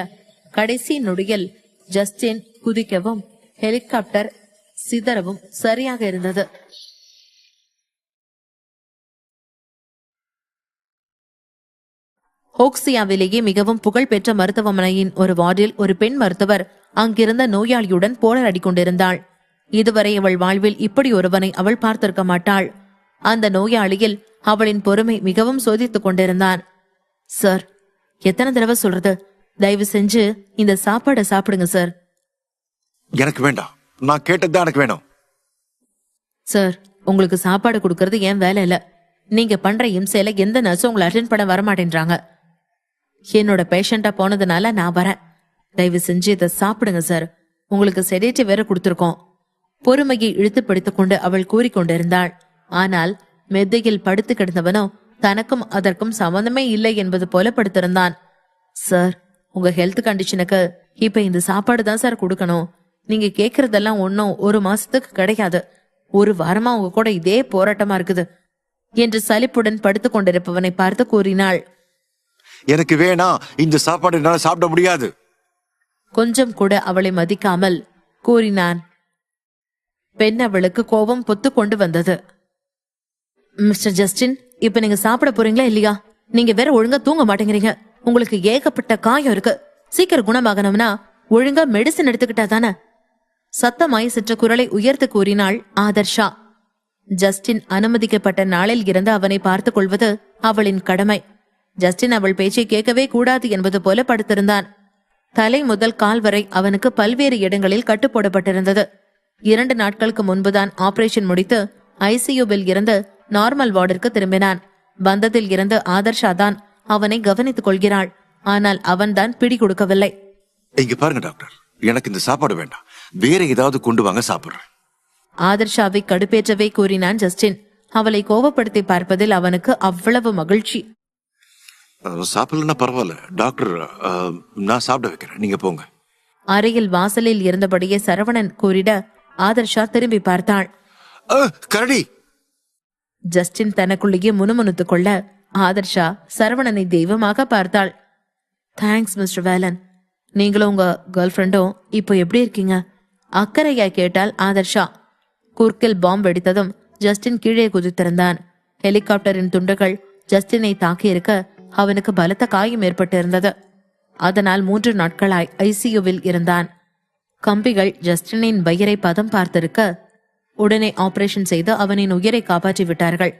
கடைசி நொடியில் ஜஸ்டின் குதிக்கவும் ஹெலிகாப்டர் சிதறவும் சரியாக இருந்தது. ஹோக்சியாவிலேயே மிகவும் புகழ்பெற்ற மருத்துவமனையின் ஒரு வார்டில் ஒரு பெண் மருத்துவர் அங்கிருந்த நோயாளியுடன் போராடி கொண்டிருந்தாள். இதுவரை அவள் வாழ்வில் இப்படி ஒருவனை அவள் பார்த்திருக்க மாட்டாள். அந்த நோயாளியில் அவளின் பொறுமை மிகவும் சோதித்துக் கொண்டிருந்தான். சார், எத்தனை தடவை சொல்றது, தயவு செஞ்சு இந்த சாப்பாடை சாப்பிடுங்க சார். எனக்கு வேண்டாம், நான் கேட்டதுதான் எனக்கு வேணும். சார், உங்களுக்கு சாப்பாடு கொடுக்கறது ஏன் வேலை இல்ல. நீங்க பண்ற இம்சையில எந்த நர்ஸும் உங்களை அட்டென்ட் பண்ண வரமாட்டேன்றாங்க. என்னோட பேஷண்டா போனதுனால நான் வரேன். தயவு செஞ்சு இதை சாப்பிடுங்க சார். உங்களுக்கு செடேட்டிவ் வேற கொடுத்திருக்கோம். பொறுமையை இழுத்து பிடித்துக் கொண்டு அவள் கூறிக்கொண்டிருந்தாள். ஆனால் மெத்தையில் படுத்து கிடந்தவனோ தனக்கும் அதற்கும் சம்பந்தமே இல்லை என்பது போல படுத்திருந்தான். சார், உங்க ஹெல்த் கண்டிஷனுக்கு இப்ப இந்த சாப்பாடு தான் சார் கொடுக்கணும். நீங்க கேக்குறதெல்லாம் ஒன்னும் 1 மாசத்துக்கு கிடையாது. 1 வாரமா உங்க கூட இதே போராட்டமா இருக்குது என்று சலிப்புடன் படுத்துக் கொண்டிருப்பவனை பார்த்து கூறினாள். எனக்கு வேணாம், இந்த சாப்பாடு என்னால சாப்பிட முடியாது. கொஞ்சம் கூட அவளை மதிக்காமல் கூறினான். பெண் அவளுக்கு கோபம் பொத்து கொண்டு வந்தது. மிஸ்டர் ஜஸ்டின், இப்ப நீங்க சாப்பிட போறீங்களா இல்லையா? நீங்க வேற ஒழுங்கா தூங்க மாட்டேங்கிறீங்க. உங்களுக்கு ஏகப்பட்ட காயம் இருக்கு. சீக்கிரம் குணமாகணும்னா ஒழுங்கா மெடிசன் எடுத்துக்கிட்டா தானே? சத்தமாய் சற்ற குரலை உயர்த்து கூறினாள் ஆதர்ஷா. ஜஸ்டின் அனுமதிக்கப்பட்ட நாளில் இருந்து அவனை பார்த்துக் கொள்வது அவளின் கடமை. ஜஸ்டின் அவள் பேச்சை கேட்கவே கூடாது என்பது போல படுத்திருந்தான். தலை முதல் கால் வரை அவனுக்கு பல்வேறு இடங்களில் கட்டு போடப்பட்டிருந்தது. 2 நாட்களுக்கு முன்புதான் ஆபரேஷன் முடித்து ஐசியூவில் இருந்து நார்மல் வார்டிற்கு திரும்பினான். வந்ததில் இருந்து ஆதர்ஷா தான் அவனை கவனித்துக் கொள்கிறாள். ஆனால் அவன் தான் பிடி கொடுக்கவில்லை. இங்க பாருங்க டாக்டர், எனக்கு இந்த சாப்பாடு வேண்டாம், வேற ஏதாவது கொண்டு வாங்க, சாப்பிடுறேன். ஆதர்ஷாவை கடுப்பேற்றவே கூறினான் ஜஸ்டின். அவளை கோபப்படுத்தி பார்ப்பதில் அவனுக்கு அவ்வளவு மகிழ்ச்சி. சாப்பிடலன்னா பரவாயில்ல டாக்டர், நான் சாப்பிட வைக்கிறேன், நீங்க போங்க. அறையில் வாசலில் இருந்தபடியே சரவணன் கூறிட ஆதர்ஷா திரும்பி பார்த்தாள். கரடி! ஜஸ்டின் தனக்குள்ளேயே முணுமுணுத்துக் கொள்ள ஆதர்ஷா சரவணனை தெய்வமாக பார்த்தாள். Thanks mister Velan. நீங்களும் உங்க கேர்ள் ஃப்ரெண்டும் இப்போ எப்படி இருக்கீங்க? அக்கறையா கேட்டாள் ஆதர்ஷா. குறுக்கில் பாம்பு வெடித்ததும் ஜஸ்டின் கீழே குதித்திருந்தான். ஹெலிகாப்டரின் துண்டுகள் ஜஸ்டினை தாக்கியிருக்க அவனுக்கு பலத்த காயம் ஏற்பட்டிருந்தது. அதனால் 3 நாட்களாய் ஐசியூவில் இருந்தான். கம்பிகள் ஜஸ்டினின் வயிறை பதம் பார்த்திருக்க உடனே ஆபரேஷன் செய்து அவனின் உயிரை காப்பாற்றி விட்டார்கள்.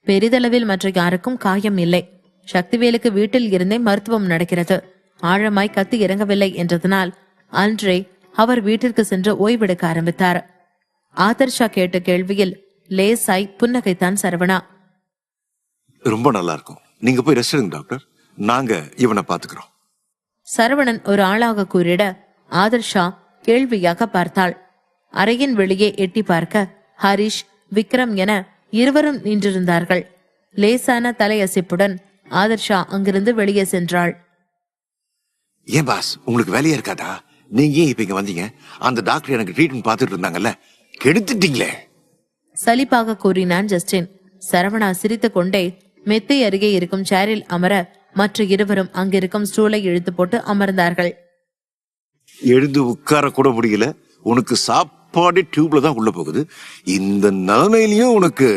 பெரிதளவில் மற்ற யாருக்கும் காயம் இல்லை. சக்திவேலுக்கு வீட்டில் இருந்தே மருத்துவம் நடக்கிறது. ஆழமாய் கத்தி இறங்கவில்லை என்றதனால் அன்றே அவர் வீட்டிற்கு சென்று ஓய்வெடுக்க ஆரம்பித்தார். ஆதர்ஷா கேட்ட கேள்வியில் லேசாய் புன்னகைத்தான் சரவணா. ரொம்ப நல்லா இருக்கும், நீங்க போய் ரெஸ்ட் எடுங்க டாக்டர், நாங்க இவனை பாத்துக்கிறோம். சரவணன் ஒரு ஆளாக கூறிட ஆதர்ஷா கேள்வியாக பார்த்தாள். அறையின் வெளியே எட்டி பார்க்க ஹரிஷ், விக்ரம் என இருவரும் நின்றிருந்தார்கள். லேசான தலையசைப்புடன் ஆதர்ஷா அங்கிருந்து வெளியே சென்றாள். ஏன் பாஸ், உங்களுக்கு வேலையா இருக்காதா? நீங்க ஏன் இப்ப இங்க வந்தீங்க? அந்த டாக்டர் எனக்கு ட்ரீட்மெண்ட் பார்த்துட்டு இருந்தாங்கல்ல, கெடுத்துட்டீங்களே. சலிப்பாக கூறினான் ஜஸ்டின். சரவணா சிரித்துக் கொண்டே மெத்தை அருகே இருக்கும் சேரில் அமர மற்ற இருவரும் அங்கிருக்கும் ஸ்டூலை இழுத்து போட்டு அமர்ந்தார்கள். எழுந்து உட்கார கூட முடியல, உனக்கு சாப்பாடு டியூப்ல தான் உள்ள போகுது. இந்த நிலைமையிலயும் உனக்கு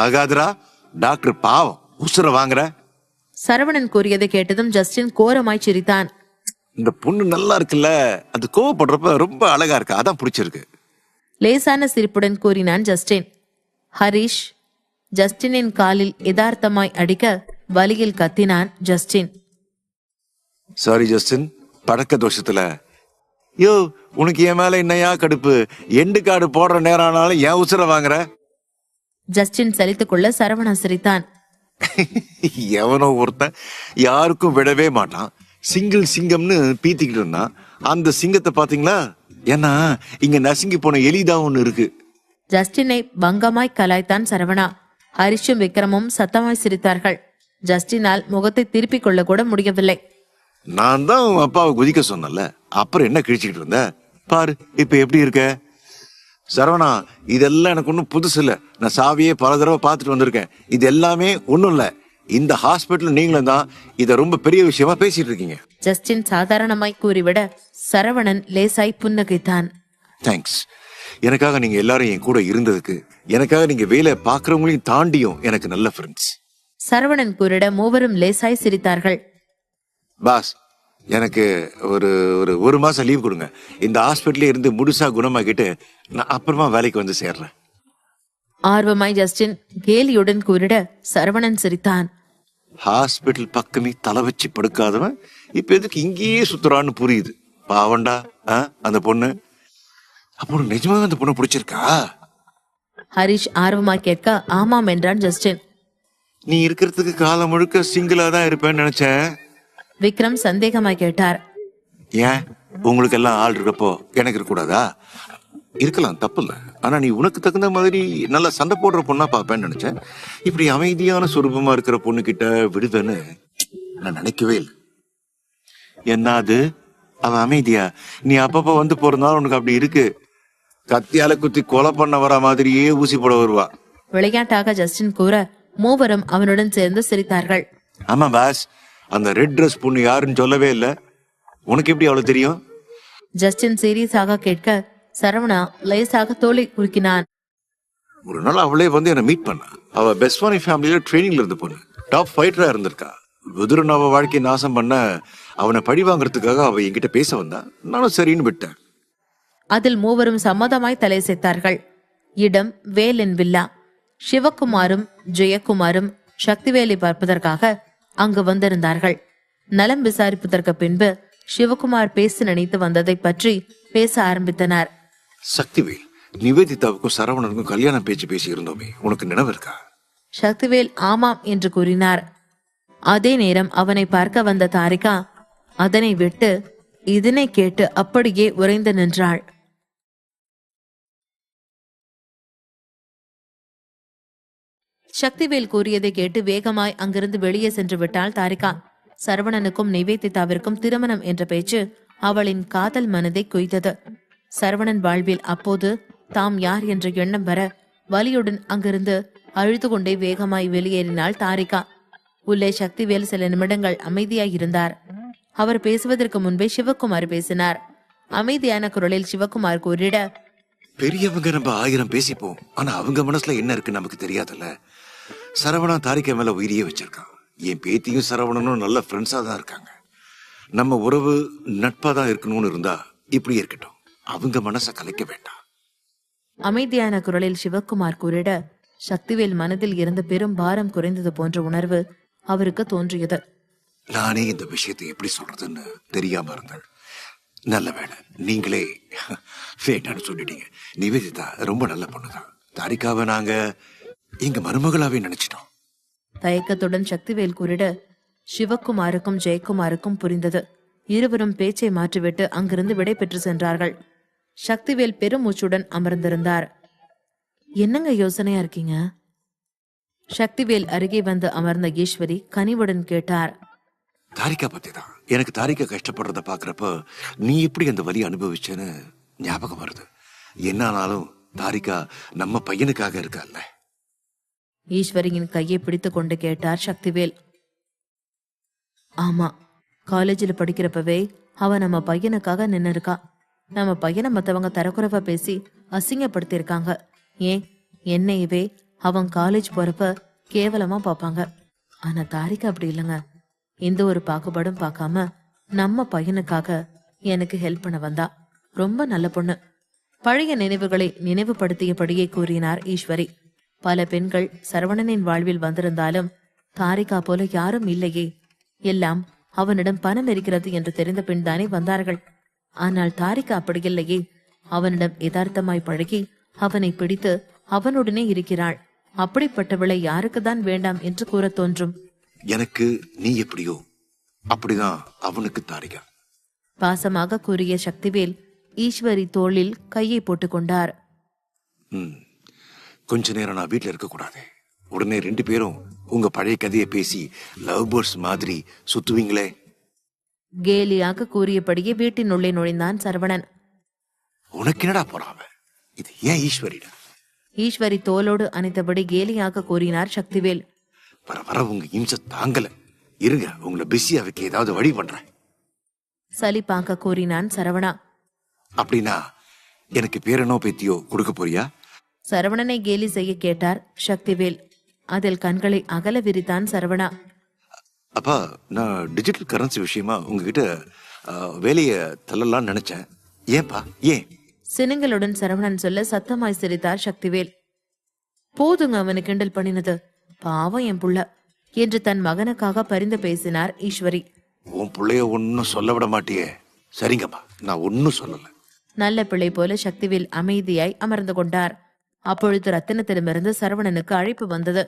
ஆகாதுரா. டாக்டர் பாவம், உசுர வாங்குற. சரவணன் கூறியதை கேட்டதும் ஜஸ்டின் கோரமாய் சிரித்தான். இந்த பொண்ணு நல்லா இருக்குல்ல, அது கோவப்படுறப்ப ரொம்ப அழகா இருக்கு, அதான் பிடிச்சிருக்கு. லேசான சிரிப்புடன் கூறினான் ஜஸ்டின். ஹரிஷ் ஜஸ்டினின் காலில் யதார்த்தமாய் அடிக்க வலியில் கத்தினான் ஜஸ்டின். சாரி ஜஸ்டின், பழக்க தோஷத்துல. யோ, உனக்கு என் மேல என்னையா கடுப்பு? எண்டு காடு போடுற நேரம் ஆனாலும் ஏன் உசுர வாங்குற? ஜஸ்டின் சலித்துக் கொள்ள சரவணா சிரித்தான். எவனோ ஒருத்தன் யாருக்கும் விடவே மாட்டான், சிங்கிள் சிங்கம்னு பீத்திக்கிட்டு இருந்தான். அந்த சிங்கத்தை பாத்தீங்களா? ஏன்னா இங்க நசுங்கி போன எலிதான் ஒண்ணு இருக்கு. ஜஸ்டினை பங்கமாய் கலாய்த்தான் சரவணா. ஹரிஷும் விக்ரமும் சத்தமாய் சிரித்தார்கள். ஜஸ்டினால் முகத்தை திருப்பிக் கொள்ள கூட முடியவில்லை. நான் தான் உன் அப்பாவை குதிக்க சொன்னல, அப்புறம் என்ன கிழிச்சுக்கிட்டு இருந்த? பாரு இப்ப எப்படி இருக்க. சரவணா, இதெல்லாம் எனக்கு ஒன்றும் புதுசு இல்ல, நான் சாவியே பல தடவை பார்த்துட்டு வந்திருக்கேன். இது எல்லாமே ஒன்றும் இல்ல, இந்த ஹாஸ்பிட்டல் நீங்களும் தான் இத ரொம்ப பெரிய விஷயமா பேசிட்டு இருக்கீங்க. ஜஸ்டின் சாதாரணமாய் கூறிவிட சரவணன் லேசாய் புன்னகைத்தான். தேங்க்ஸ், எனக்காக நீங்க எல்லாரும் என் கூட இருந்ததுக்கு, எனக்காக நீங்க வேலை பாக்குறவங்களையும் தாண்டியும் எனக்கு நல்ல ஃப்ரெண்ட்ஸ். சரவணன் கூறிட மூவரும் லேசாய் சிரித்தார்கள். பாஸ், எனக்கு ஒரு மாசம் லீவ் கொடுங்க. இந்த ஹாஸ்பிட்டல்ல இருந்து முழுசா குணமாக்கிட்டு நான் அப்புறமா வேலைக்கு வந்து சேர்றேன். ஆர்வமாய் ஜஸ்டின் கேலியுடன் கூறிட சரவணன் சிரித்தான். ஹாஸ்பிட்டல் பக்கமே தலை வச்சு படுக்காதவன் இப்ப எதுக்கு இங்கேயே சுத்துறான்னு புரியுது. பாவண்டா அந்த பொண்ணு. அப்போ நிஜமாவே அந்த பொண்ணு பிடிச்சிருக்கா? ஹரிஷ் ஆர்வமாய் கேட்க ஆமாம் என்றான் ஜஸ்டின். நீ இருக்கிறதுக்கு காலம் முழுக்க சிங்கிளா தான் இருப்பேன்னு நினைச்சேன். விக்ரம் சந்தேகமாய் கேட்டார். ஏன், உங்களுக்கு எல்லாம் ஆள் இருக்கப்போ எனக்கு இருக்கக்கூடாதா? இருக்கலாம், தப்பு இல்ல. ஆனா நீ உனக்கு தகுந்த மாதிரி நல்லா சண்டை போடுற பொண்ணா பாப்பேன்னு நினைச்சேன். இப்படி அமைதியான சுரூபமா இருக்கிற பொண்ணு கிட்ட விடுவேன்னு நான் நினைக்கவே இல்லை. என்ன அது, அவன் அமைதியா? நீ அப்பப்ப வந்து போறதுனால உனக்கு அப்படி இருக்கு. கத்தியால குத்தி கொலை பண்ண வர மாதிரியே ஊசி போட வருவா. விளையாட்டாக ஜஸ்டின் கூற மூவரும் அவனுடன் சேர்ந்து சிரித்தார்கள். ஆமா பாஸ், அந்த ரெட் ட்ரெஸ் பொண்ணு யாருன்னு சொல்லவே இல்ல. உனக்கு எப்படி அவ்வளவு தெரியும்? ஜஸ்டின் சீரியஸாக கேட்க சரவணா லேசாக தோலை குறுக்கினான். ஒரு நாள் அவளே வந்து என்ன மீட் பண்ணா. அவ பெஸ்வானி ஃபேமிலியில ட்ரைனிங்ல இருந்த பொண்ணு, டாப் ஃபைட்டரா இருந்திருக்கா. குதிரன் அவ வாழ்க்கையை நாசம் பண்ண அவனை பழி வாங்கறதுக்காக அவ என்கிட்ட பேச வந்தா. நானும் சரின்னு விட்டேன். அதில் மூவரும் சம்மதமாய் தலையசைத்தார்கள். இடம் வேலன் வில்லா. சிவகுமாரும் ஜெயக்குமாரும் சக்திவேலை பார்ப்பதற்காக அங்கு வந்திருந்தார்கள். நலம் விசாரிப்பதற்கு பின்பு சிவகுமார் பேச நினைத்து வந்ததை பற்றி பேச ஆரம்பித்தனர். சக்திவேல், நிவேதிதாவுக்கும் சரவணனுக்கும் கல்யாண பேச்சு பேசி இருந்தோமே, உனக்கு நினைவு இருக்கா? சக்திவேல் ஆமாம் என்று கூறினார். அதே நேரம் அவனை பார்க்க வந்த தாரிகா அதனை விட்டு இதனை கேட்டு அப்படியே உறைந்து நின்றாள். சக்திவேல் கூறியதை கேட்டு வேகமாய் அங்கிருந்து வெளியே சென்று விட்டாள் தாரிகா. சரவணனுக்கும் நிவேதிதாவிற்கும் திருமணம் என்ற பேச்சு அவளின் காதல் மனதை குய்த்தது. சரவணன் வாழ்வில் அப்போது தாம் யார் என்ற எண்ணம் வர வலியுடன் அங்கிருந்து அழுது கொண்டே வேகமாய் வெளியேறினாள் தாரிகா. உள்ளே சக்திவேல் சில நிமிடங்கள் அமைதியாயிருந்தார். அவர் பேசுவதற்கு முன்பே சிவகுமார் பேசினார். அமைதியான குரலில் சிவகுமார் கூறிட, பெரியவங்க நம்ம 1000 பேசிப்போம், ஆனா அவங்க மனசுல என்ன இருக்கு நமக்கு தெரியாதுல்ல. சரவணா தாரிகா மேல உயிரியே வச்சிருக்கான். என் பேத்தியும் சரவணனும் நல்ல ஃப்ரெண்ட்ஸா தான் இருக்காங்க. நம்ம உறவு நட்பா தான் இருக்கணும்னு இருந்தா இப்படி இருக்கட்டும், அவங்க மனசை கலைக்க வேண்டாம். அமைதியான குரலில் சிவகுமார் கூறிட சக்திவேல் மனதில் இருந்த பெரும் பாரம் குறைந்தது போன்ற உணர்வு அவருக்கு தோன்றியது. நானே இந்த விஷயத்தை எப்படி சொல்றதுன்னு தெரியாம இருந்தேன். நல்ல வேலை நீங்களே வேண்டான்னு சொல்லிட்டீங்க. நிவேதிதா ரொம்ப நல்ல பொண்ணுதான். தாரிகாவை நாங்க எங்க மருமகளாவே நினைச்சிட்டோம். தயக்கத்துடன் சக்திவேல் கூறிட சிவக்குமாருக்கும் ஜெயக்குமாருக்கும் புரிந்தது. இருவரும் பேச்சை மாற்றிவிட்டு அங்கிருந்து விடை பெற்று சென்றார்கள். சக்திவேல் பெருமூச்சுடன் அமர்ந்திருந்தார். என்னங்க யோசனையா இருக்கீங்க? சக்திவேல் அருகே வந்து அமர்ந்த ஈஸ்வரி கனிவுடன் கேட்டார். தாரிகா பத்தி தான். எனக்கு தாரிகா கஷ்டப்படுறத பாக்குறப்ப நீ எப்படி அந்த வலி அனுபவிச்சேன்னு ஞாபகம் வருது. என்னானாலும் தாரிகா நம்ம பையனுக்காக இருக்கல்ல. ஈஸ்வரியின் கையை பிடித்துக் கொண்டு கேட்டார் சக்திவேல். ஆமா, காலேஜில் படிக்கிறப்பவே அவ நம்ம பையனுக்காக நின்னு இருக்கா. நம்ம பையனை மத்தவங்க தரக்குறைவா பேசி அசிங்கப்படுத்திருக்காங்க. ஏன் என்னையவே அவன் காலேஜ் போறப்ப கேவலமா பாப்பாங்க. ஆனா தாரிகா அப்படி இல்லைங்க. எந்த ஒரு பாகுபாடும் பார்க்காம நம்ம பையனுக்காக எனக்கு ஹெல்ப் பண்ண வந்தா. ரொம்ப நல்ல பொண்ணு. பழைய நினைவுகளை நினைவுபடுத்தியபடியே கூறினார் ஈஸ்வரி. பல பெண்கள் சரவணனின் வாழ்வில் வந்திருந்தாலும் தாரிகா போல யாரும் இல்லையே. எல்லாம் அவனிடம் பணம் இருக்கிறது என்று தெரிந்த பின் தானே வந்தார்கள். ஆனால் தாரிகா அப்படி இல்லையே. அவனிடம் யதார்த்தமாய் பழகி அவனை பிடித்து அவனுடனே இருக்கிறாள். அப்படிப்பட்டவளை யாருக்குதான் வேண்டாம் என்று கூற தோன்றும். எனக்கு நீ எப்படியோ அப்படிதான் அவனுக்கு தாரிகா. பாசமாக கூறிய சக்திவேல் ஈஸ்வரி தோளில் கையை போட்டுக் கொண்டார். கொஞ்ச நேரம் நான் வீட்டுல இருக்க கூடாது. உடனே 2 பேரும் உங்க பழைய கதையை பேசி லவ் பேர்ட்ஸ் மாதிரி சுத்துவீங்களே. கேலியாக கூறியபடியே வீட்டினுள்ளே நுழைந்தான் சரவணன். உனக்கு என்னடா போறாம? இது ஏன் ஈஸ்வரிடா? ஈஸ்வரி தோளோடு அணைத்தபடி கேலியாக கூறினார் சக்திவேல். வர வர உங்க இம்சை தாங்கல. இருங்க, உங்களை பிஸியா வைக்க ஏதாவது வழி பண்றேன். சலிப்பாக கூறினான் சரவணா. அப்படின்னா எனக்கு பேரனோ பேத்தியோ கொடுக்க போறியா? சரவணனை கேலி செய்ய கேட்டார் சக்திவேல். அதில் கண்களை அகல விரித்தான் சரவணா. அப்பா, நான் டிஜிட்டல் கரன்சி விஷயமா உங்ககிட்ட வேலையை தள்ளலாம்னு நினைச்சேன். ஏன்பா? ஏன்? சினங்களுடன் சரவணன் சொல்ல சத்தமாய் சிரித்தார் சக்திவேல். போதுங்க அவனு கிண்டல் பண்ணினது. பாவம் என் புள்ள என்று தன் மகனுக்காக பரிந்து பேசினார் ஈஸ்வரி. உன் பிள்ளைய ஒன்னும் சொல்ல விட மாட்டியே. சரிங்கம்மா, நான் ஒன்னும் சொல்லல. நல்ல பிள்ளை போல சக்திவேல் அமைதியாய் அமர்ந்து கொண்டார். அப்பொழுது ரத்தினத்திடமிருந்து சரவணனுக்கு அழைப்பு வந்தது.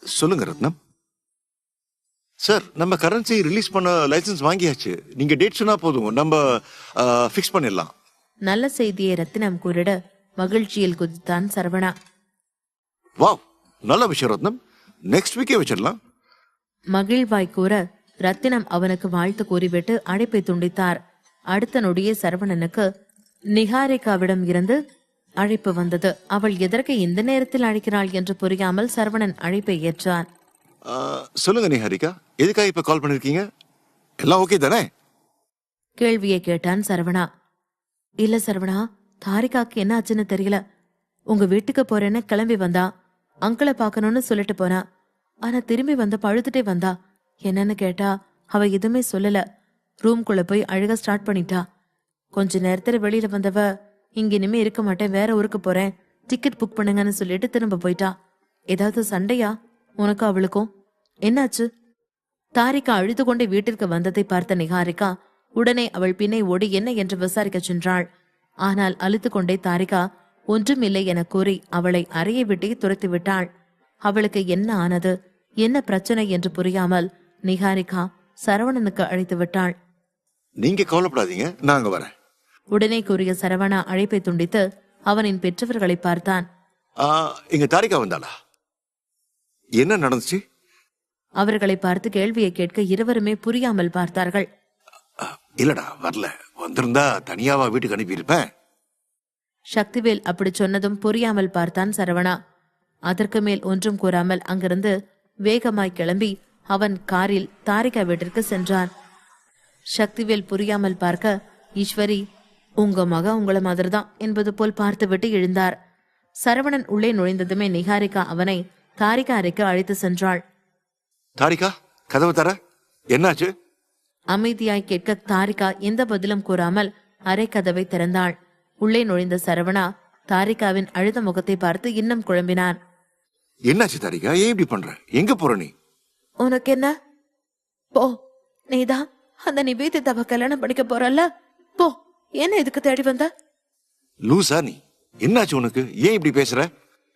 சொல்லுங்க ரத்னம். சார், நம்ம கரன்சி ரிலீஸ் பண்ண லைசன்ஸ் வாங்கியாச்சு. நீங்க டேட் சொன்னா போதும், நம்ம ஃபிக்ஸ் பண்ணிடலாம். நல்ல செய்தியை ரத்தினம் கூறிட மகிழ்ச்சியில் குதித்தான் சரவணா. வாவ், நல்ல விஷயம் ரத்னம். நெக்ஸ்ட் வீக்கே வச்சிடலாம். மகிழ்வாய் கூற ரத்தினம் அவனுக்கு வாழ்த்து கூறிவிட்டு அழைப்பை துண்டித்தார். அடுத்த நொடியே சரவணனுக்கு நிகாரிகாவிடம் இருந்து அழைப்பு வந்தது. அவள் எதற்கு இந்த நேரத்தில் அழைக்கிறாள் என்று புரியாமல் சரவணன் அழைப்பை ஏற்றான். சொல்லுங்க நிகாரிகா, எதுக்காக இப்ப கால் பண்ணிருக்கீங்க? எல்லாம் ஓகே தானே? கேள்வியை கேட்டான் சரவணா. இல்ல சரவணா, தாரிகாக்கு என்ன ஆச்சுன்னு தெரியல. உங்க வீட்டுக்கு போறேன்னு கிளம்பி வந்தா. அங்கிளை பாக்கணும்னு சொல்லிட்டு போனா. ஆனா திரும்பி வந்த பழுதுட்டே வந்தா. என்னன்னு கேட்டா அவ எதுவுமே சொல்லல. ரூம்குள்ள போய் அழுக ஸ்டார்ட் பண்ணிட்டா. கொஞ்ச நேரத்துல வெளியில வந்தவ இங்க இனிமே இருக்க மாட்டேன், வேற ஊருக்கு போறேன், டிக்கெட் புக் பண்ணுங்கன்னு சொல்லிட்டு திரும்ப போயிட்டா. ஏதாவது சண்டையா உனக்கு அவளுக்கும்? என்னாச்சு? தாரிகா அழுது கொண்டே வீட்டிற்கு வந்ததை பார்த்த நிகாரிகா உடனே அவள் பின்னே ஓடி என்ன என்று விசாரிக்க சென்றாள். ஆனால் அழுத்து கொண்டே தாரிகா ஒன்றுமில்லை என கூறி அவளை அறையை விட்டே துரத்தி விட்டாள். அவளுக்கு என்ன ஆனது, என்ன பிரச்சனை என்று புரியாமல் நிகாரிகா சரவணனுக்கு அழைத்து விட்டாள். நீங்க கவலைப்படாதீங்க, நாங்க வரேன். உடனே கூறிய சரவணா அழைப்பை துண்டித்து அவனின் பெற்றவர்களை பார்த்தான். இங்க தாரிகா வந்தாளா? என்ன நடந்துச்சு? அவர்களை பார்த்து கேள்வியை கேட்க இருவருமே புரியாமல் பார்த்தார்கள். இல்லடா, வரல. வந்திருந்தா தனியாவா வீட்டுக்கு அனுப்பி இருப்பேன். சக்திவேல் அப்படி சொன்னதும் புரியாமல் பார்த்தான் சரவணா. அதற்கு மேல் ஒன்றும் கூறாமல் அங்கிருந்து வேகமாய் கிளம்பி அவன் காரில் தாரிகா வீட்டிற்கு சென்றான். சக்திவேல் புரியாமல் பார்க்க ஈஸ்வரி, உங்க மக உங்கள மாதிரிதான் என்பது போல் பார்த்துவிட்டு எழுந்தார். சரவணன் உள்ளே நுழைந்ததுமே நிகாரிகா அவனை தாரிகா அறைக்கு அழைத்து சென்றாள். தாரிகா, கதவு தர. என்னாச்சு? அமைதியாய் கேட்க தாரிகா எந்த பதிலும் கூறாமல் அறை கதவை திறந்தாள். உள்ளே நுழைந்த சரவணா தாரிகாவின் அழுத முகத்தை பார்த்து இன்னும் குழம்பினான். என்னாச்சு தாரிகா, ஏன் இப்படி பண்ற? எங்க போற நீ? உனக்கு என்ன? போ, நீதான் அந்த நிவேதிதாவை கல்யாணம் பண்ணிக்க போறல்ல, போ. என்ன இதுக்கு தேடி வந்த? லூசா நீ? என்னாச்சு உனக்கு? ஏன் இப்படி பேசுற?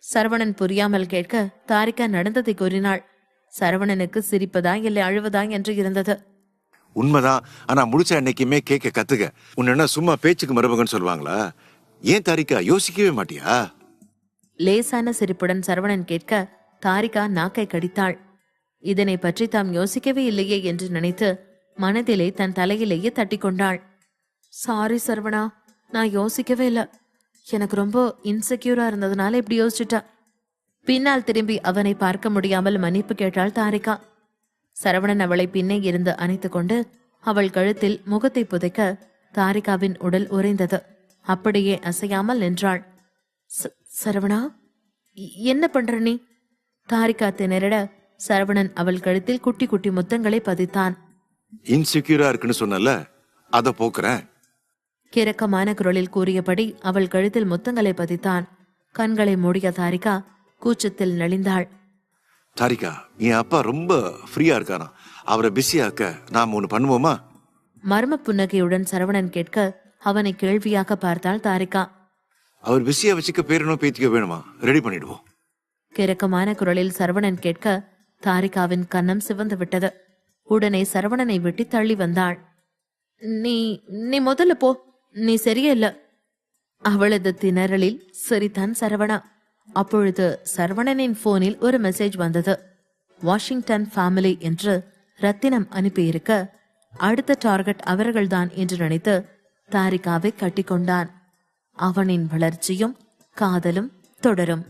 சரவணன் புரியாமல் கேட்க தாரிகா நடந்ததை கூறினாள். சரவணனுக்கு சிரிப்பதா இல்லை அழுவதா என்று இருந்தது. உண்மைதான். ஆனா முடிச்ச அன்னைக்குமே கேட்க கத்துக்க. உன்ன என்ன சும்மா பேச்சுக்கு மருமகன் சொல்லுவாங்களா? ஏன் தாரிகா, யோசிக்கவே மாட்டியா? லேசான சிரிப்புடன் சரவணன் கேட்க தாரிகா நாக்கை கடித்தாள். இதனை பற்றி தாம் யோசிக்கவே இல்லையே என்று நினைத்து மனதிலே தன் தலையிலேயே தட்டி கொண்டாள். சாரி சரவணா, நான் யோசிக்கவே இல்லை. எனக்கு ரொம்ப இன்செக்யூரா இருந்ததுனால இப்படி யோசிச்சுட்டா. பின்னால் திரும்பி அவனை பார்க்க முடியாமல் மன்னிப்பு கேட்டாள் தாரிகா. சரவணன் அவளை பின்னே இருந்து அணைத்து கொண்டு அவள் கழுத்தில் முகத்தை புதைக்க தாரிகாவின் உடல் உறைந்தது. அப்படியே அசையாமல் நின்றாள். சரவணா, என்ன பண்ற நீ? தாரிகா திணறிட சரவணன் அவள் கழுத்தில் குட்டி குட்டி முத்தங்களை பதித்தான். இன்செக்யூரா இருக்குன்னு சொன்னல, அத போக்குறேன். கிறக்கமான குரலில் கூறியபடி அவள் கழுத்தில் முத்தங்களை பதித்தான். கண்களை மூடிய தாரிகா கூச்சத்தில் நெளிந்தாள். தாரிகா, என் அப்பா ரொம்ப ஃப்ரீயா இருக்கானா, அவரை பிஸியாக்க நாம ஒண்ணு பண்ணுவோமா? மர்ம புன்னகையுடன் சரவணன் கேட்க அவனை கேள்வியாக பார்த்தாள் தாரிகா. அவர் பிஸியா வச்சுக்க பேரனோ பேத்திக்கோ வேணுமா? ரெடி பண்ணிடுவோம். கிறக்கமான குரலில் சரவணன் கேட்க தாரிகாவின் கன்னம் சிவந்து விட்டது. உடனே சரவணனை விட்டு தள்ளி வந்தாள். நீ நீ முதல்ல போ, நீ சரியில்ல. அவளது திணறலில் சிரித்தான் சரவணா. அப்பொழுது சரவணனின் போனில் ஒரு மெசேஜ் வந்தது. வாஷிங்டன் ஃபேமிலி என்று ரத்தினம் அனுப்பியிருக்க அடுத்த டார்கெட் அவர்கள்தான் என்று நினைத்து தாரிகாவை கட்டிக்கொண்டான். அவனின் வளர்ச்சியும் காதலும் தொடரும்.